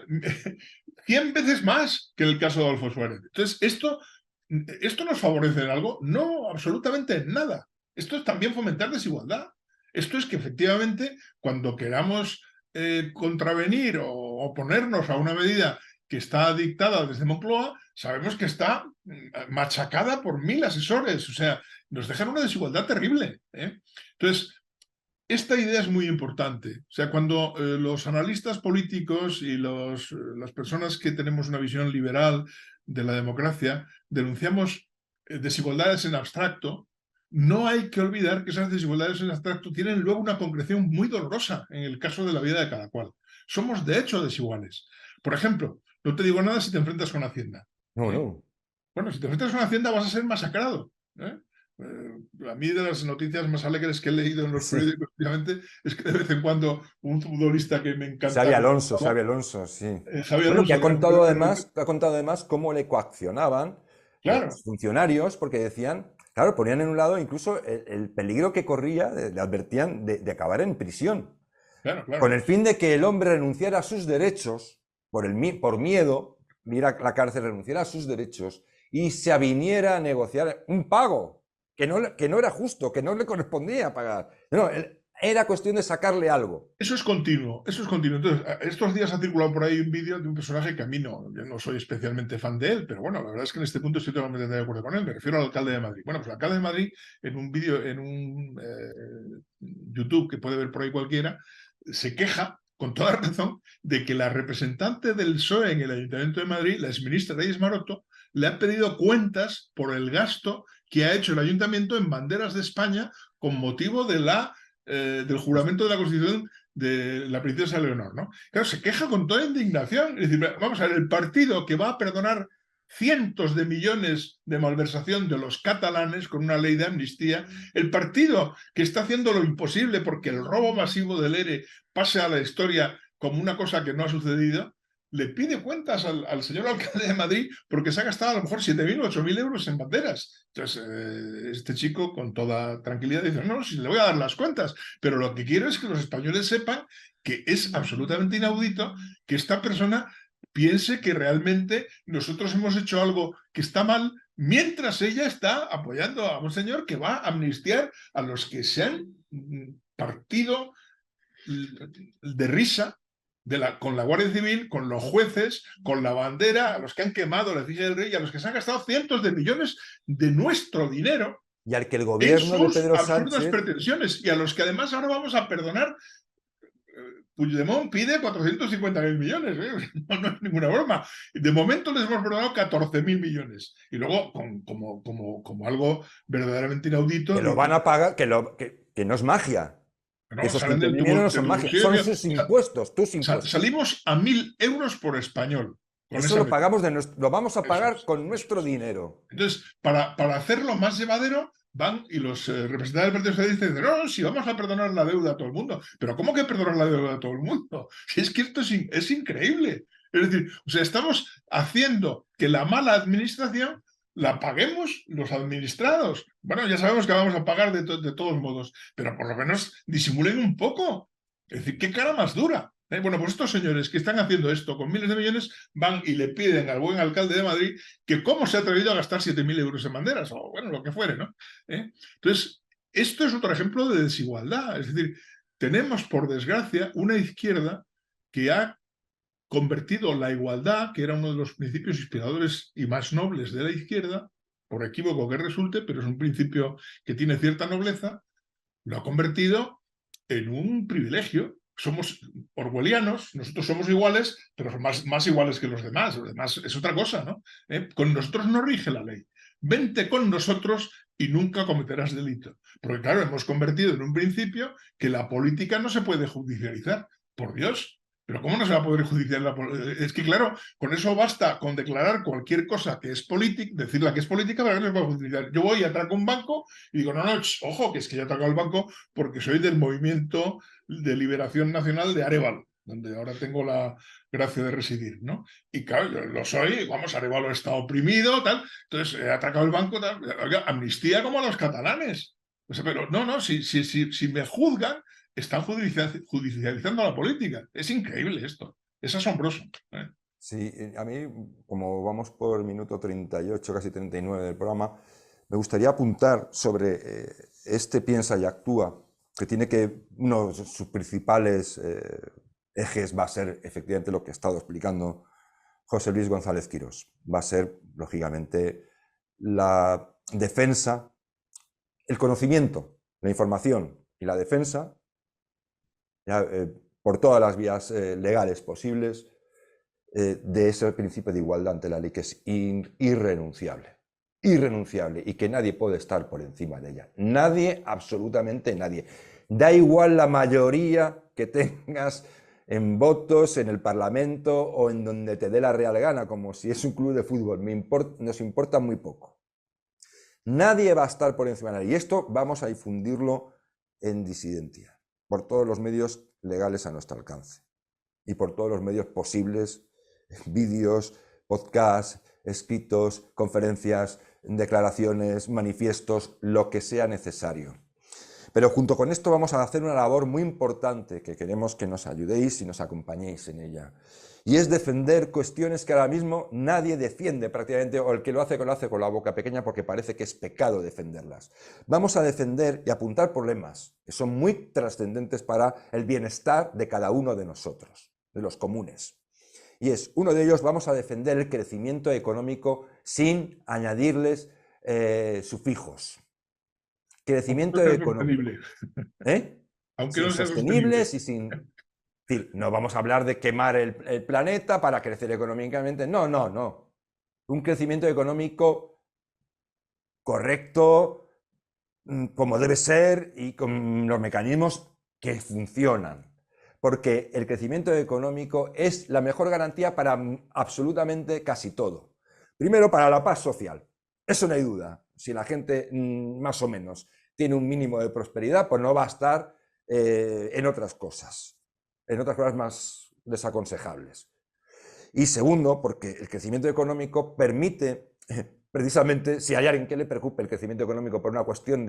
100 veces más que en el caso de Adolfo Suárez. Entonces, ¿esto nos favorece en algo? No, absolutamente en nada. Esto es también fomentar desigualdad. Esto es que efectivamente, cuando queramos contravenir o oponernos a una medida que está dictada desde Moncloa, sabemos que está machacada por 1000 asesores. O sea, nos dejan una desigualdad terrible. Entonces, esta idea es muy importante. O sea, cuando los analistas políticos y las personas que tenemos una visión liberal de la democracia denunciamos desigualdades en abstracto, no hay que olvidar que esas desigualdades en abstracto tienen luego una concreción muy dolorosa en el caso de la vida de cada cual. Somos de hecho desiguales. Por ejemplo, no te digo nada si te enfrentas con Hacienda. No, ¿eh? no. Bueno, si te enfrentas con Hacienda vas a ser masacrado. A mí de las noticias más alegres que he leído en los Sí. periódicos últimamente es que de vez en cuando un futbolista que me encanta, Xavi Alonso, sí. Javier Bueno, que Alonso, ha contado además cómo le coaccionaban claro, los funcionarios, porque decían, claro, ponían en un lado incluso el peligro que corría, le advertían de acabar en prisión, claro, con claro, el fin de que el hombre renunciara a sus derechos por miedo, ir a la cárcel, renunciara a sus derechos y se aviniera a negociar un pago que no era justo, que no le correspondía pagar. No, era cuestión de sacarle algo. Eso es continuo, eso es continuo. Entonces, estos días ha circulado por ahí un vídeo de un personaje que a mí yo no soy especialmente fan de él, pero bueno, la verdad es que en este punto estoy totalmente de acuerdo con él. Me refiero al alcalde de Madrid. Bueno, pues el alcalde de Madrid, en un vídeo, en un YouTube que puede ver por ahí cualquiera, se queja con toda razón de que la representante del PSOE en el Ayuntamiento de Madrid, la exministra Reyes Maroto, le ha pedido cuentas por el gasto que ha hecho el ayuntamiento en banderas de España con motivo de del juramento de la Constitución de la princesa Leonor, ¿no? Claro, se queja con toda indignación. Es decir, vamos a ver, el partido que va a perdonar cientos de millones de malversación de los catalanes con una ley de amnistía, el partido que está haciendo lo imposible porque el robo masivo del ERE pase a la historia como una cosa que no ha sucedido, le pide cuentas al señor alcalde de Madrid porque se ha gastado a lo mejor 7.000 o 8.000 euros en banderas. Entonces, este chico con toda tranquilidad dice, no, si le voy a dar las cuentas, pero lo que quiero es que los españoles sepan que es absolutamente inaudito que esta persona piense que realmente nosotros hemos hecho algo que está mal, mientras ella está apoyando a un señor que va a amnistiar a los que se han partido de risa con la Guardia Civil, con los jueces, con la bandera, a los que han quemado la efigie del rey, a los que se han gastado cientos de millones de nuestro dinero y al que el en gobierno de sus Pedro absurdas Sánchez... pretensiones, y a los que además ahora vamos a perdonar. Puigdemont pide 450.000 millones, ¿eh? No es ninguna broma. De momento les hemos perdonado 14.000 millones. Y luego, como algo verdaderamente inaudito... Que lo van a pagar, que no es magia. No, Esos salen 15.000 del millones no de son tu magia, bolsillo. son sus impuestos, tus impuestos. Salimos a 1.000 euros por español. Con Eso esa lo pagamos lo vamos a pagar es, con nuestro dinero. Entonces, para hacerlo más llevadero, van y los representantes del Partido Socialista dicen, no, si vamos a perdonar la deuda a todo el mundo. Pero ¿cómo que perdonar la deuda a todo el mundo? Si es que esto es increíble. Es decir, o sea, estamos haciendo que la mala administración la paguemos los administrados. Bueno, ya sabemos que vamos a pagar de todos modos, pero por lo menos disimulen un poco. Es decir, ¿qué cara más dura? Bueno, pues estos señores que están haciendo esto con miles de millones van y le piden al buen alcalde de Madrid que cómo se ha atrevido a gastar 7.000 euros en banderas, o bueno, lo que fuere, ¿no? Entonces, esto es otro ejemplo de desigualdad. Es decir, tenemos, por desgracia, una izquierda que ha convertido la igualdad, que era uno de los principios inspiradores y más nobles de la izquierda, por equívoco que resulte, pero es un principio que tiene cierta nobleza, lo ha convertido en un privilegio. Somos orwellianos, nosotros somos iguales, pero más iguales que los demás. Los demás es otra cosa, ¿no? Con nosotros no rige la ley. Vente con nosotros y nunca cometerás delito. Porque claro, hemos convertido en un principio que la política no se puede judicializar. Por Dios. Pero ¿cómo no se va a poder judicializar? Es que claro, con eso basta con declarar cualquier cosa que es política, decirla que es política para que no se pueda judicializar. Yo voy y atraco un banco y digo, no, ojo, que es que yo he atracado el banco porque soy del Movimiento de Liberación Nacional de Arévalo, donde ahora tengo la gracia de residir, ¿no? Y claro, yo lo soy, vamos, Arévalo está oprimido, tal, entonces he atracado el banco, tal, oiga, amnistía como a los catalanes. O sea, pero no, si me juzgan, están judicializando la política. Es increíble esto, es asombroso. Sí, a mí, como vamos por el minuto 38, casi 39 del programa, me gustaría apuntar sobre este Piensa y Actúa, que tiene que uno de sus principales ejes va a ser efectivamente lo que ha estado explicando José Luis González Quirós. Va a ser, lógicamente, la defensa, el conocimiento, la información y la defensa, ya, por todas las vías legales posibles, de ese principio de igualdad ante la ley que es irrenunciable. Irrenunciable y que nadie puede estar por encima de ella. Nadie, absolutamente nadie. Da igual la mayoría que tengas en votos en el Parlamento o en donde te dé la real gana, como si es un club de fútbol. Nos importa muy poco. Nadie va a estar por encima de nadie. Y esto vamos a difundirlo en disidencia, por todos los medios legales a nuestro alcance y por todos los medios posibles, vídeos, podcasts, escritos, conferencias, declaraciones, manifiestos, lo que sea necesario. Pero junto con esto vamos a hacer una labor muy importante que queremos que nos ayudéis y nos acompañéis en ella. Y es defender cuestiones que ahora mismo nadie defiende prácticamente, o el que lo hace con la boca pequeña porque parece que es pecado defenderlas. Vamos a defender y apuntar problemas que son muy trascendentes para el bienestar de cada uno de nosotros, de los comunes. Y es, uno de ellos, vamos a defender el crecimiento económico sin añadirles sufijos. Crecimiento económico. Aunque Sin no sea sostenible. sostenibles y sin... Es decir, no vamos a hablar de quemar el planeta para crecer económicamente. No, no, no. Un crecimiento económico correcto, como debe ser y con los mecanismos que funcionan. Porque el crecimiento económico es la mejor garantía para absolutamente casi todo. Primero, para la paz social. Eso no hay duda. Si la gente más o menos tiene un mínimo de prosperidad, pues no va a estar en otras cosas más desaconsejables. Y segundo, porque el crecimiento económico permite, precisamente, si hay alguien que le preocupe el crecimiento económico por una cuestión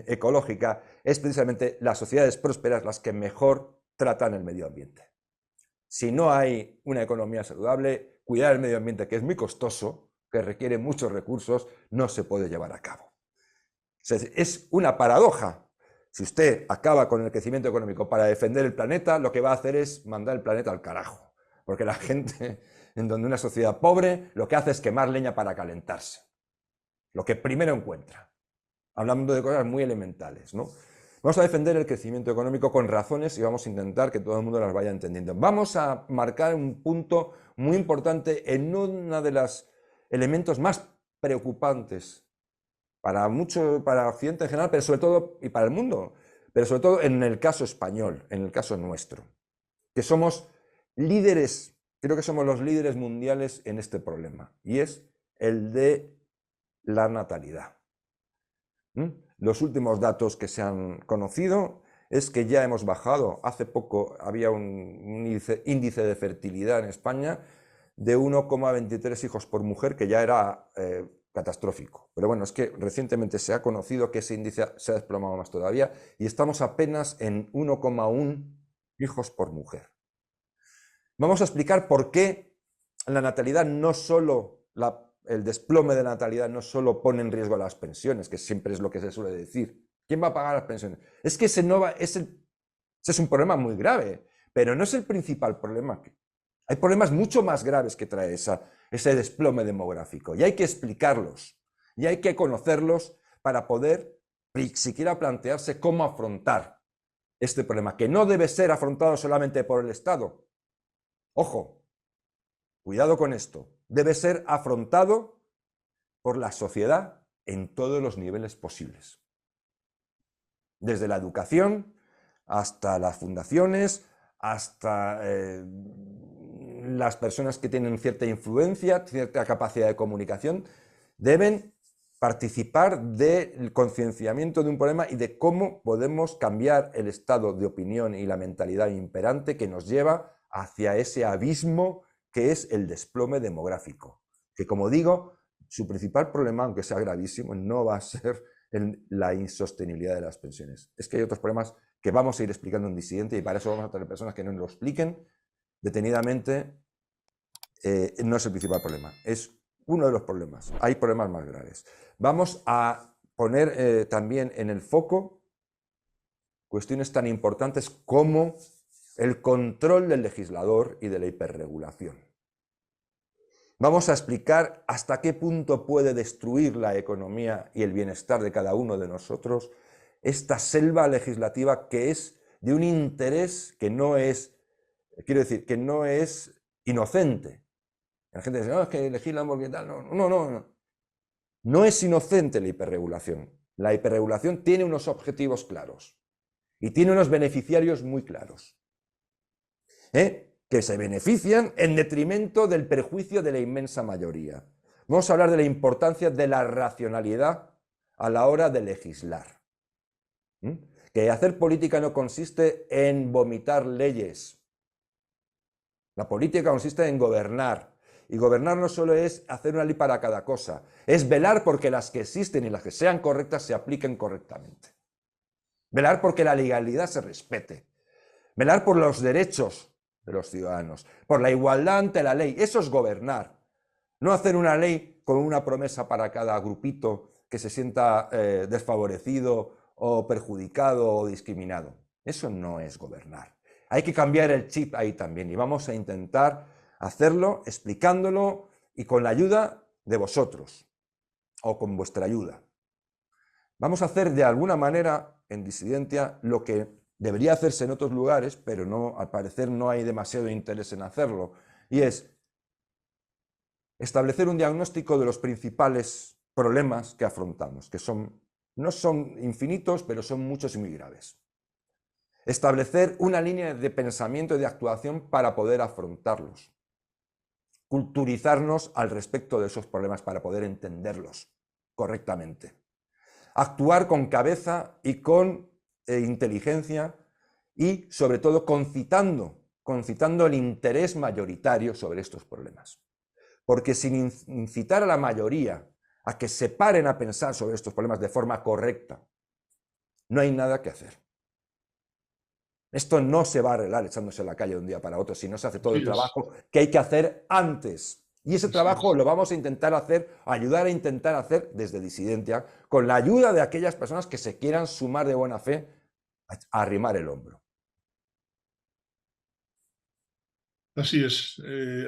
ecológica, es precisamente las sociedades prósperas las que mejor tratan el medio ambiente. Si no hay una economía saludable, cuidar el medio ambiente, que es muy costoso, que requiere muchos recursos, no se puede llevar a cabo. Es una paradoja. Si usted acaba con el crecimiento económico para defender el planeta, lo que va a hacer es mandar el planeta al carajo. Porque la gente, en donde una sociedad pobre, lo que hace es quemar leña para calentarse. Lo que primero encuentra. Hablando de cosas muy elementales, ¿no? Vamos a defender el crecimiento económico con razones y vamos a intentar que todo el mundo las vaya entendiendo. Vamos a marcar un punto muy importante en uno de los elementos más preocupantes para Occidente en general, pero sobre todo, y para el mundo, pero sobre todo en el caso español, en el caso nuestro, que somos líderes, creo que somos los líderes mundiales en este problema, y es el de la natalidad. Los últimos datos que se han conocido es que ya hemos bajado, hace poco había un índice de fertilidad en España de 1,23 hijos por mujer, que ya era catastrófico. Pero bueno, es que recientemente se ha conocido que ese índice se ha desplomado más todavía y estamos apenas en 1,1 hijos por mujer. Vamos a explicar por qué la natalidad no solo, el desplome de la natalidad no solo pone en riesgo las pensiones, que siempre es lo que se suele decir. ¿Quién va a pagar las pensiones? Es que ese es un problema muy grave, pero no es el principal problema. Hay problemas mucho más graves que trae ese desplome demográfico, y hay que explicarlos, y hay que conocerlos para poder siquiera plantearse cómo afrontar este problema, que no debe ser afrontado solamente por el Estado. Ojo, cuidado con esto, debe ser afrontado por la sociedad en todos los niveles posibles. Desde la educación hasta las fundaciones, hasta las personas que tienen cierta influencia, cierta capacidad de comunicación, deben participar del concienciamiento de un problema y de cómo podemos cambiar el estado de opinión y la mentalidad imperante que nos lleva hacia ese abismo que es el desplome demográfico. Que, como digo, su principal problema, aunque sea gravísimo, no va a ser la insostenibilidad de las pensiones. Es que hay otros problemas que vamos a ir explicando en Disidente, y para eso vamos a tener personas que nos lo expliquen detenidamente. No es el principal problema, es uno de los problemas. Hay problemas más graves. Vamos a poner también en el foco cuestiones tan importantes como el control del legislador y de la hiperregulación. Vamos a explicar hasta qué punto puede destruir la economía y el bienestar de cada uno de nosotros esta selva legislativa que es de un interés que no es, quiero decir, que no es inocente. La gente dice, no, es que legislan porque tal. No. No es inocente la hiperregulación. La hiperregulación tiene unos objetivos claros y tiene unos beneficiarios muy claros, que se benefician en detrimento del perjuicio de la inmensa mayoría. Vamos a hablar de la importancia de la racionalidad a la hora de legislar. Que hacer política no consiste en vomitar leyes. La política consiste en gobernar. Y gobernar no solo es hacer una ley para cada cosa, es velar porque las que existen y las que sean correctas se apliquen correctamente. velar porque la legalidad se respete, velar por los derechos de los ciudadanos, por la igualdad ante la ley. Eso es gobernar. No hacer una ley con una promesa para cada grupito que se sienta desfavorecido o perjudicado o discriminado. Eso no es gobernar. Hay que cambiar el chip ahí también y vamos a intentar hacerlo explicándolo y con la ayuda de vosotros o con vuestra ayuda. Vamos a hacer de alguna manera en Disidentia lo que debería hacerse en otros lugares, pero no, al parecer no hay demasiado interés en hacerlo, y es establecer un diagnóstico de los principales problemas que afrontamos, que no son infinitos, pero son muchos y muy graves. Establecer una línea de pensamiento y de actuación para poder afrontarlos. Culturizarnos al respecto de esos problemas para poder entenderlos correctamente. Actuar con cabeza y con inteligencia y, sobre todo, concitando el interés mayoritario sobre estos problemas. Porque sin incitar a la mayoría a que se paren a pensar sobre estos problemas de forma correcta, no hay nada que hacer. Esto no se va a arreglar echándose a la calle de un día para otro si no se hace todo el trabajo que hay que hacer antes. Y ese trabajo lo vamos a intentar hacer, ayudar a intentar hacer desde Disidentia, con la ayuda de aquellas personas que se quieran sumar de buena fe a arrimar el hombro. Así es,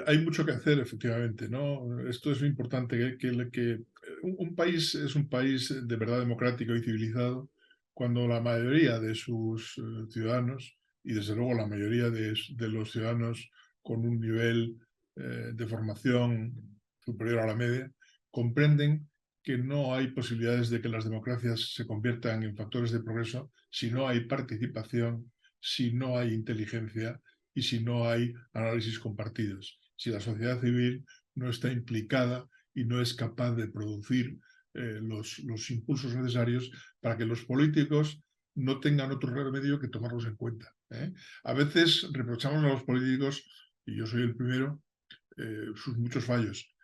hay mucho que hacer, efectivamente, ¿no? Esto es lo importante, que un país es un país de verdad democrático y civilizado cuando la mayoría de sus ciudadanos, y desde luego la mayoría de los ciudadanos con un nivel de formación superior a la media, comprenden que no hay posibilidades de que las democracias se conviertan en factores de progreso si no hay participación, si no hay inteligencia y si no hay análisis compartidos. Si la sociedad civil no está implicada y no es capaz de producir los impulsos necesarios para que los políticos no tengan otro remedio que tomarlos en cuenta. A veces reprochamos a los políticos, y yo soy el primero, sus muchos fallos,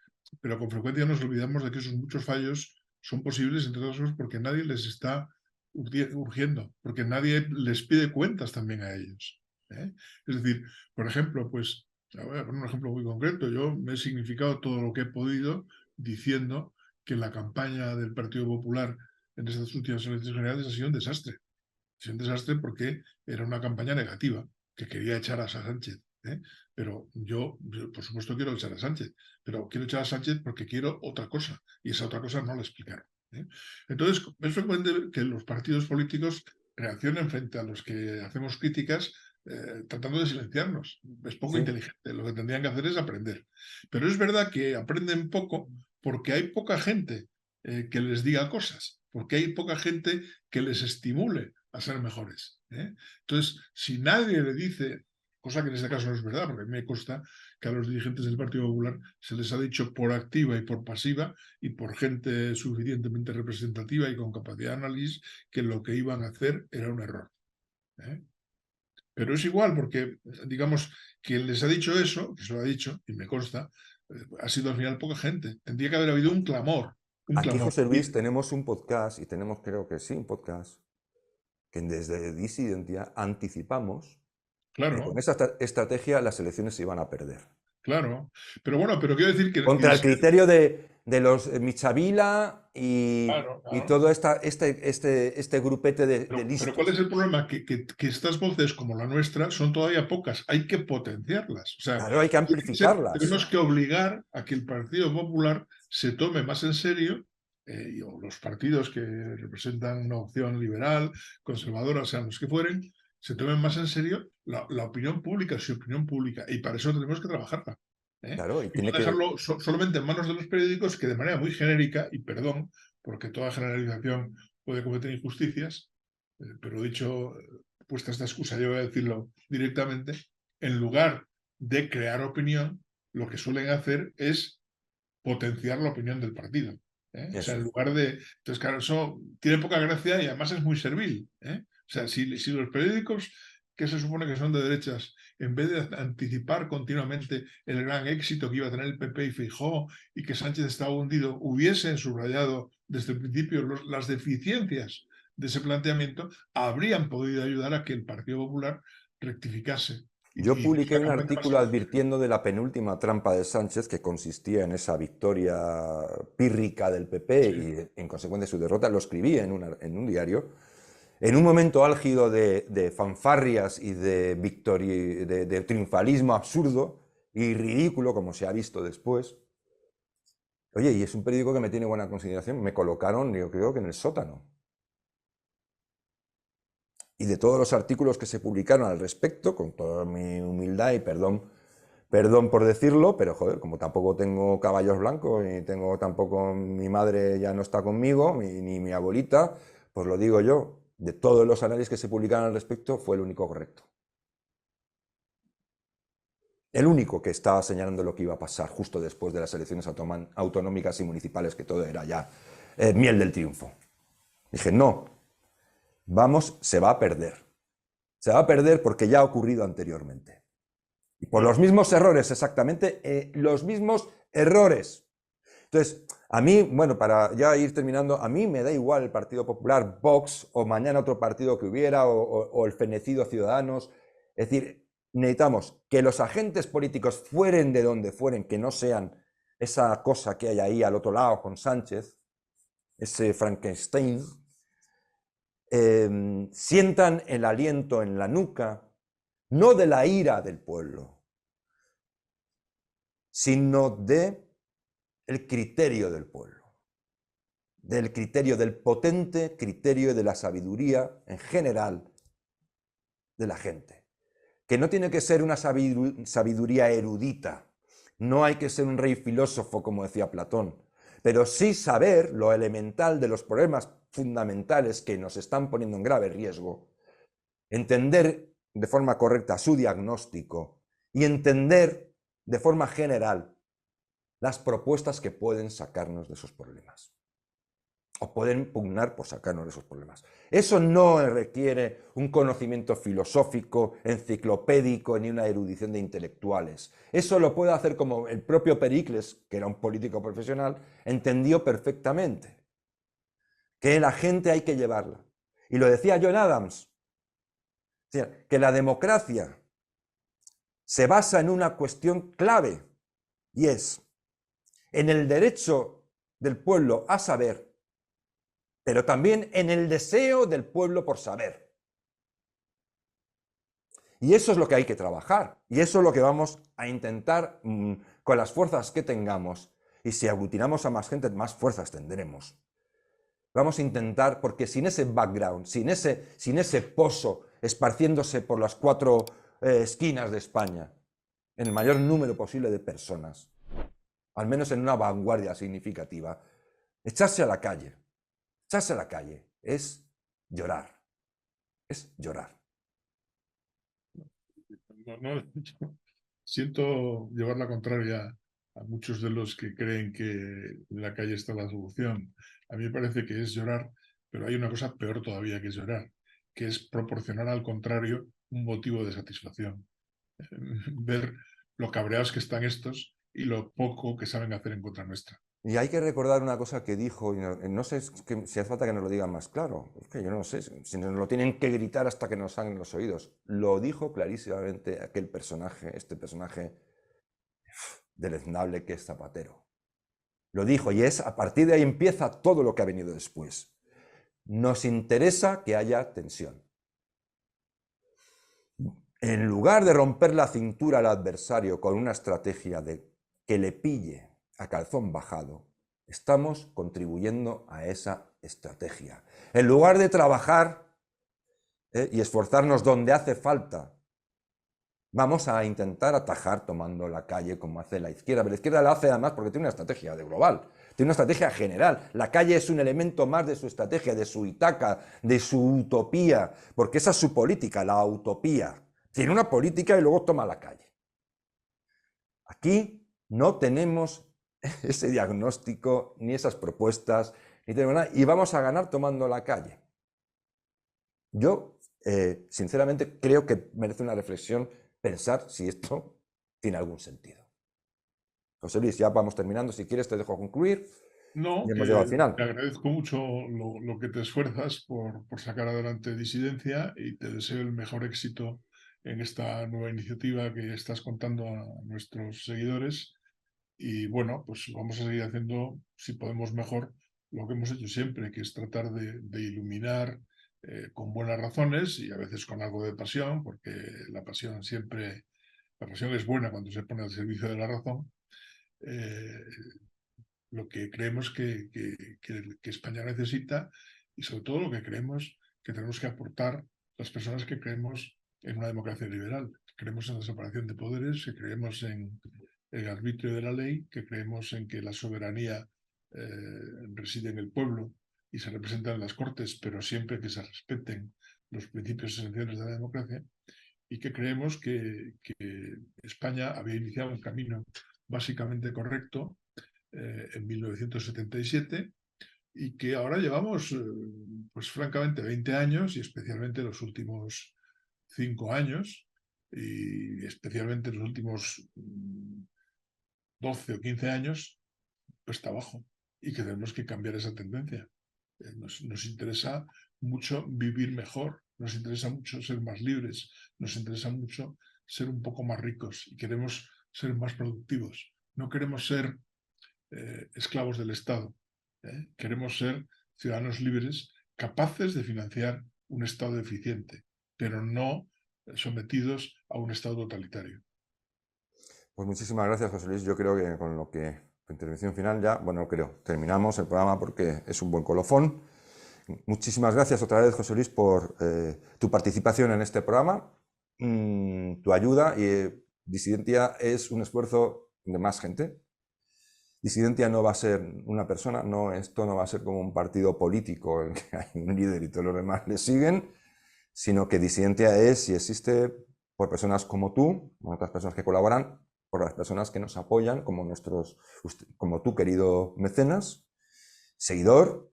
pero con frecuencia nos olvidamos de que esos muchos fallos son posibles, entre otras cosas, porque nadie les está urgiendo, porque nadie les pide cuentas también a ellos. Es decir, por ejemplo, pues, voy a poner un ejemplo muy concreto. Yo me he significado todo lo que he podido diciendo que la campaña del Partido Popular en estas últimas elecciones generales ha sido un desastre. Ha sido un desastre porque era una campaña negativa, que quería echar a Sánchez. Pero yo, por supuesto, quiero echar a Sánchez, pero quiero echar a Sánchez porque quiero otra cosa, y esa otra cosa no la explicaron. Entonces, es frecuente que los partidos políticos reaccionen frente a los que hacemos críticas tratando de silenciarnos. Es poco inteligente. Lo que tendrían que hacer es aprender. Pero es verdad que aprenden poco porque hay poca gente que les diga cosas, porque hay poca gente que les estimule a ser mejores. Entonces, si nadie le dice, cosa que en este caso no es verdad, porque a mí me consta que a los dirigentes del Partido Popular se les ha dicho por activa y por pasiva y por gente suficientemente representativa y con capacidad de análisis que lo que iban a hacer era un error. Pero es igual porque, digamos, quien les ha dicho eso, que se lo ha dicho, y me consta, ha sido al final poca gente. Tendría que haber habido un clamor. Aquí, José Luis, tenemos un podcast, y tenemos, creo que sí, un podcast, que desde Disidentia anticipamos que con esa estrategia las elecciones se iban a perder. Claro, pero bueno, pero quiero decir que... Contra el criterio de los Michavila y todo este grupete de listos. Pero ¿cuál es el problema? Que estas voces como la nuestra son todavía pocas. Hay que potenciarlas. O sea, claro, hay que amplificarlas. Tenemos que obligar a que el Partido Popular se tome más en serio, o los partidos que representan una opción liberal, conservadora, sean los que fueren, se tomen más en serio la opinión pública, su opinión pública. Y para eso tenemos que trabajarla. Claro, y no dejarlo solamente en manos de los periódicos que de manera muy genérica, y perdón, porque toda generalización puede cometer injusticias, pero dicho, puesta esta excusa, yo voy a decirlo directamente, en lugar de crear opinión, lo que suelen hacer es potenciar la opinión del partido. O sea, en lugar de... Entonces, claro, eso tiene poca gracia y además es muy servil. O sea, si los periódicos que se supone que son de derechas, en vez de anticipar continuamente el gran éxito que iba a tener el PP y Feijóo y que Sánchez estaba hundido, hubiesen subrayado desde el principio las deficiencias de ese planteamiento, habrían podido ayudar a que el Partido Popular rectificase. Yo Y publiqué la un campaña artículo pasada. advirtiendo de la penúltima trampa de Sánchez, que consistía en esa victoria pírrica del PP Sí. y en consecuencia su derrota. Lo escribí en un diario. En un momento álgido de fanfarrias y de triunfalismo absurdo y ridículo, como se ha visto después. Oye, y es un periódico que me tiene buena consideración. Me colocaron, yo creo que en el sótano. Y de todos los artículos que se publicaron al respecto, con toda mi humildad y perdón por decirlo, pero joder, como tampoco tengo caballos blancos, ni tengo tampoco, mi madre ya no está conmigo, ni mi abuelita, pues lo digo yo, de todos los análisis que se publicaron al respecto, fue el único correcto. El único que estaba señalando lo que iba a pasar justo después de las elecciones autonómicas y municipales, que todo era ya miel del triunfo. Dije, no, se va a perder. Se va a perder porque ya ha ocurrido anteriormente. Y por los mismos errores, exactamente, los mismos errores. Entonces, a mí, bueno, para ya ir terminando, a mí me da igual el Partido Popular, Vox, o mañana otro partido que hubiera, o el fenecido Ciudadanos. Es decir, necesitamos que los agentes políticos fueren de donde fueren, que no sean esa cosa que hay ahí al otro lado con Sánchez, ese Frankenstein, sientan el aliento en la nuca, no de la ira del pueblo, sino de el criterio del pueblo, del criterio, del potente criterio de la sabiduría en general de la gente, que no tiene que ser una sabiduría erudita, no hay que ser un rey filósofo como decía Platón, pero sí saber lo elemental de los problemas fundamentales que nos están poniendo en grave riesgo, entender de forma correcta su diagnóstico y entender de forma general las propuestas que pueden sacarnos de esos problemas o pueden pugnar por sacarnos de esos problemas. Eso no requiere un conocimiento filosófico, enciclopédico, ni una erudición de intelectuales. Eso lo puede hacer como el propio Pericles, que era un político profesional, entendió perfectamente, que la gente hay que llevarla. Y lo decía John Adams, que la democracia se basa en una cuestión clave, y es en el derecho del pueblo a saber, pero también en el deseo del pueblo por saber. Y eso es lo que hay que trabajar, y eso es lo que vamos a intentar con las fuerzas que tengamos, y si aglutinamos a más gente, más fuerzas tendremos. Vamos a intentar, porque sin ese background, sin ese pozo esparciéndose por las 4 esquinas de España, en el mayor número posible de personas, al menos en una vanguardia significativa, echarse a la calle es llorar, No, siento llevar la contraria a muchos de los que creen que en la calle está la solución. A mí me parece que es llorar, pero hay una cosa peor todavía que es llorar, que es proporcionar al contrario un motivo de satisfacción. Ver lo cabreados que están estos y lo poco que saben hacer en contra nuestra. Y hay que recordar una cosa que dijo, y no sé si hace falta que nos lo digan más claro, es que yo no sé, si nos lo tienen que gritar hasta que nos sangren los oídos. Lo dijo clarísimamente aquel personaje, este personaje deleznable que es Zapatero. Lo dijo, y a partir de ahí empieza todo lo que ha venido después. Nos interesa que haya tensión. En lugar de romper la cintura al adversario con una estrategia de que le pille a calzón bajado, estamos contribuyendo a esa estrategia. En lugar de trabajar y esforzarnos donde hace falta, vamos a intentar atajar tomando la calle como hace la izquierda. Pero la izquierda la hace además porque tiene una estrategia de global, tiene una estrategia general. La calle es un elemento más de su estrategia, de su Ítaca, de su utopía, porque esa es su política, la utopía. Tiene una política y luego toma la calle. Aquí no tenemos ese diagnóstico, ni esas propuestas, ni tenemos nada, y vamos a ganar tomando la calle. Yo, sinceramente, creo que merece una reflexión pensar si esto tiene algún sentido. José Luis, ya vamos terminando, si quieres te dejo concluir. No, y hemos llegado que al te final. agradezco mucho lo que te esfuerzas por sacar adelante Disidencia y te deseo el mejor éxito en esta nueva iniciativa que estás contando a nuestros seguidores. Y bueno, pues vamos a seguir haciendo, si podemos mejor, lo que hemos hecho siempre, que es tratar de iluminar con buenas razones y a veces con algo de pasión, porque la pasión es buena cuando se pone al servicio de la razón. eh, lo que creemos que España necesita y sobre todo lo que creemos que tenemos que aportar las personas que creemos en una democracia liberal, que creemos en la separación de poderes, que creemos en el arbitrio de la ley, que creemos en que la soberanía reside en el pueblo y se representa en las Cortes, pero siempre que se respeten los principios esenciales de la democracia, y que creemos que España había iniciado un camino básicamente correcto en 1977 y que ahora llevamos, pues francamente, 20 años y especialmente los últimos 5 años y especialmente los últimos 12 o 15 años, pues está abajo y que tenemos que cambiar esa tendencia. Nos interesa mucho vivir mejor, nos interesa mucho ser más libres, nos interesa mucho ser un poco más ricos y queremos ser más productivos. No queremos ser esclavos del Estado. Queremos ser ciudadanos libres, capaces de financiar un Estado eficiente, pero no sometidos a un Estado totalitario. Pues muchísimas gracias, José Luis. Yo creo que con lo que tu intervención final ya, bueno, creo, terminamos el programa porque es un buen colofón. Muchísimas gracias otra vez, José Luis, por tu participación en este programa, tu ayuda y Disidencia es un esfuerzo de más gente. Disidencia no va a ser una persona, no, esto no va a ser como un partido político en que hay un líder y todos los demás le siguen, sino que Disidencia es y existe por personas como tú, otras personas que colaboran, por las personas que nos apoyan, como tú, querido mecenas, seguidor,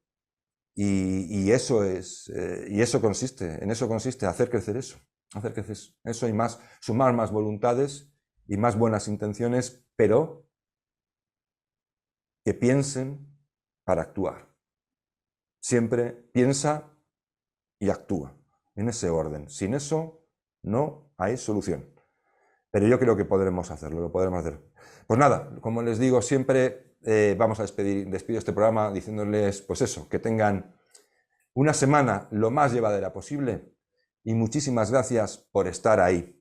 y eso es, y eso consiste, en eso consiste hacer crecer eso y más, sumar más voluntades y más buenas intenciones, pero que piensen para actuar. Siempre piensa y actúa, en ese orden. Sin eso no hay solución. Pero yo creo que podremos hacerlo, lo podremos hacer. Pues nada, como les digo, siempre vamos a despido este programa diciéndoles, pues eso, que tengan una semana lo más llevadera posible y muchísimas gracias por estar ahí.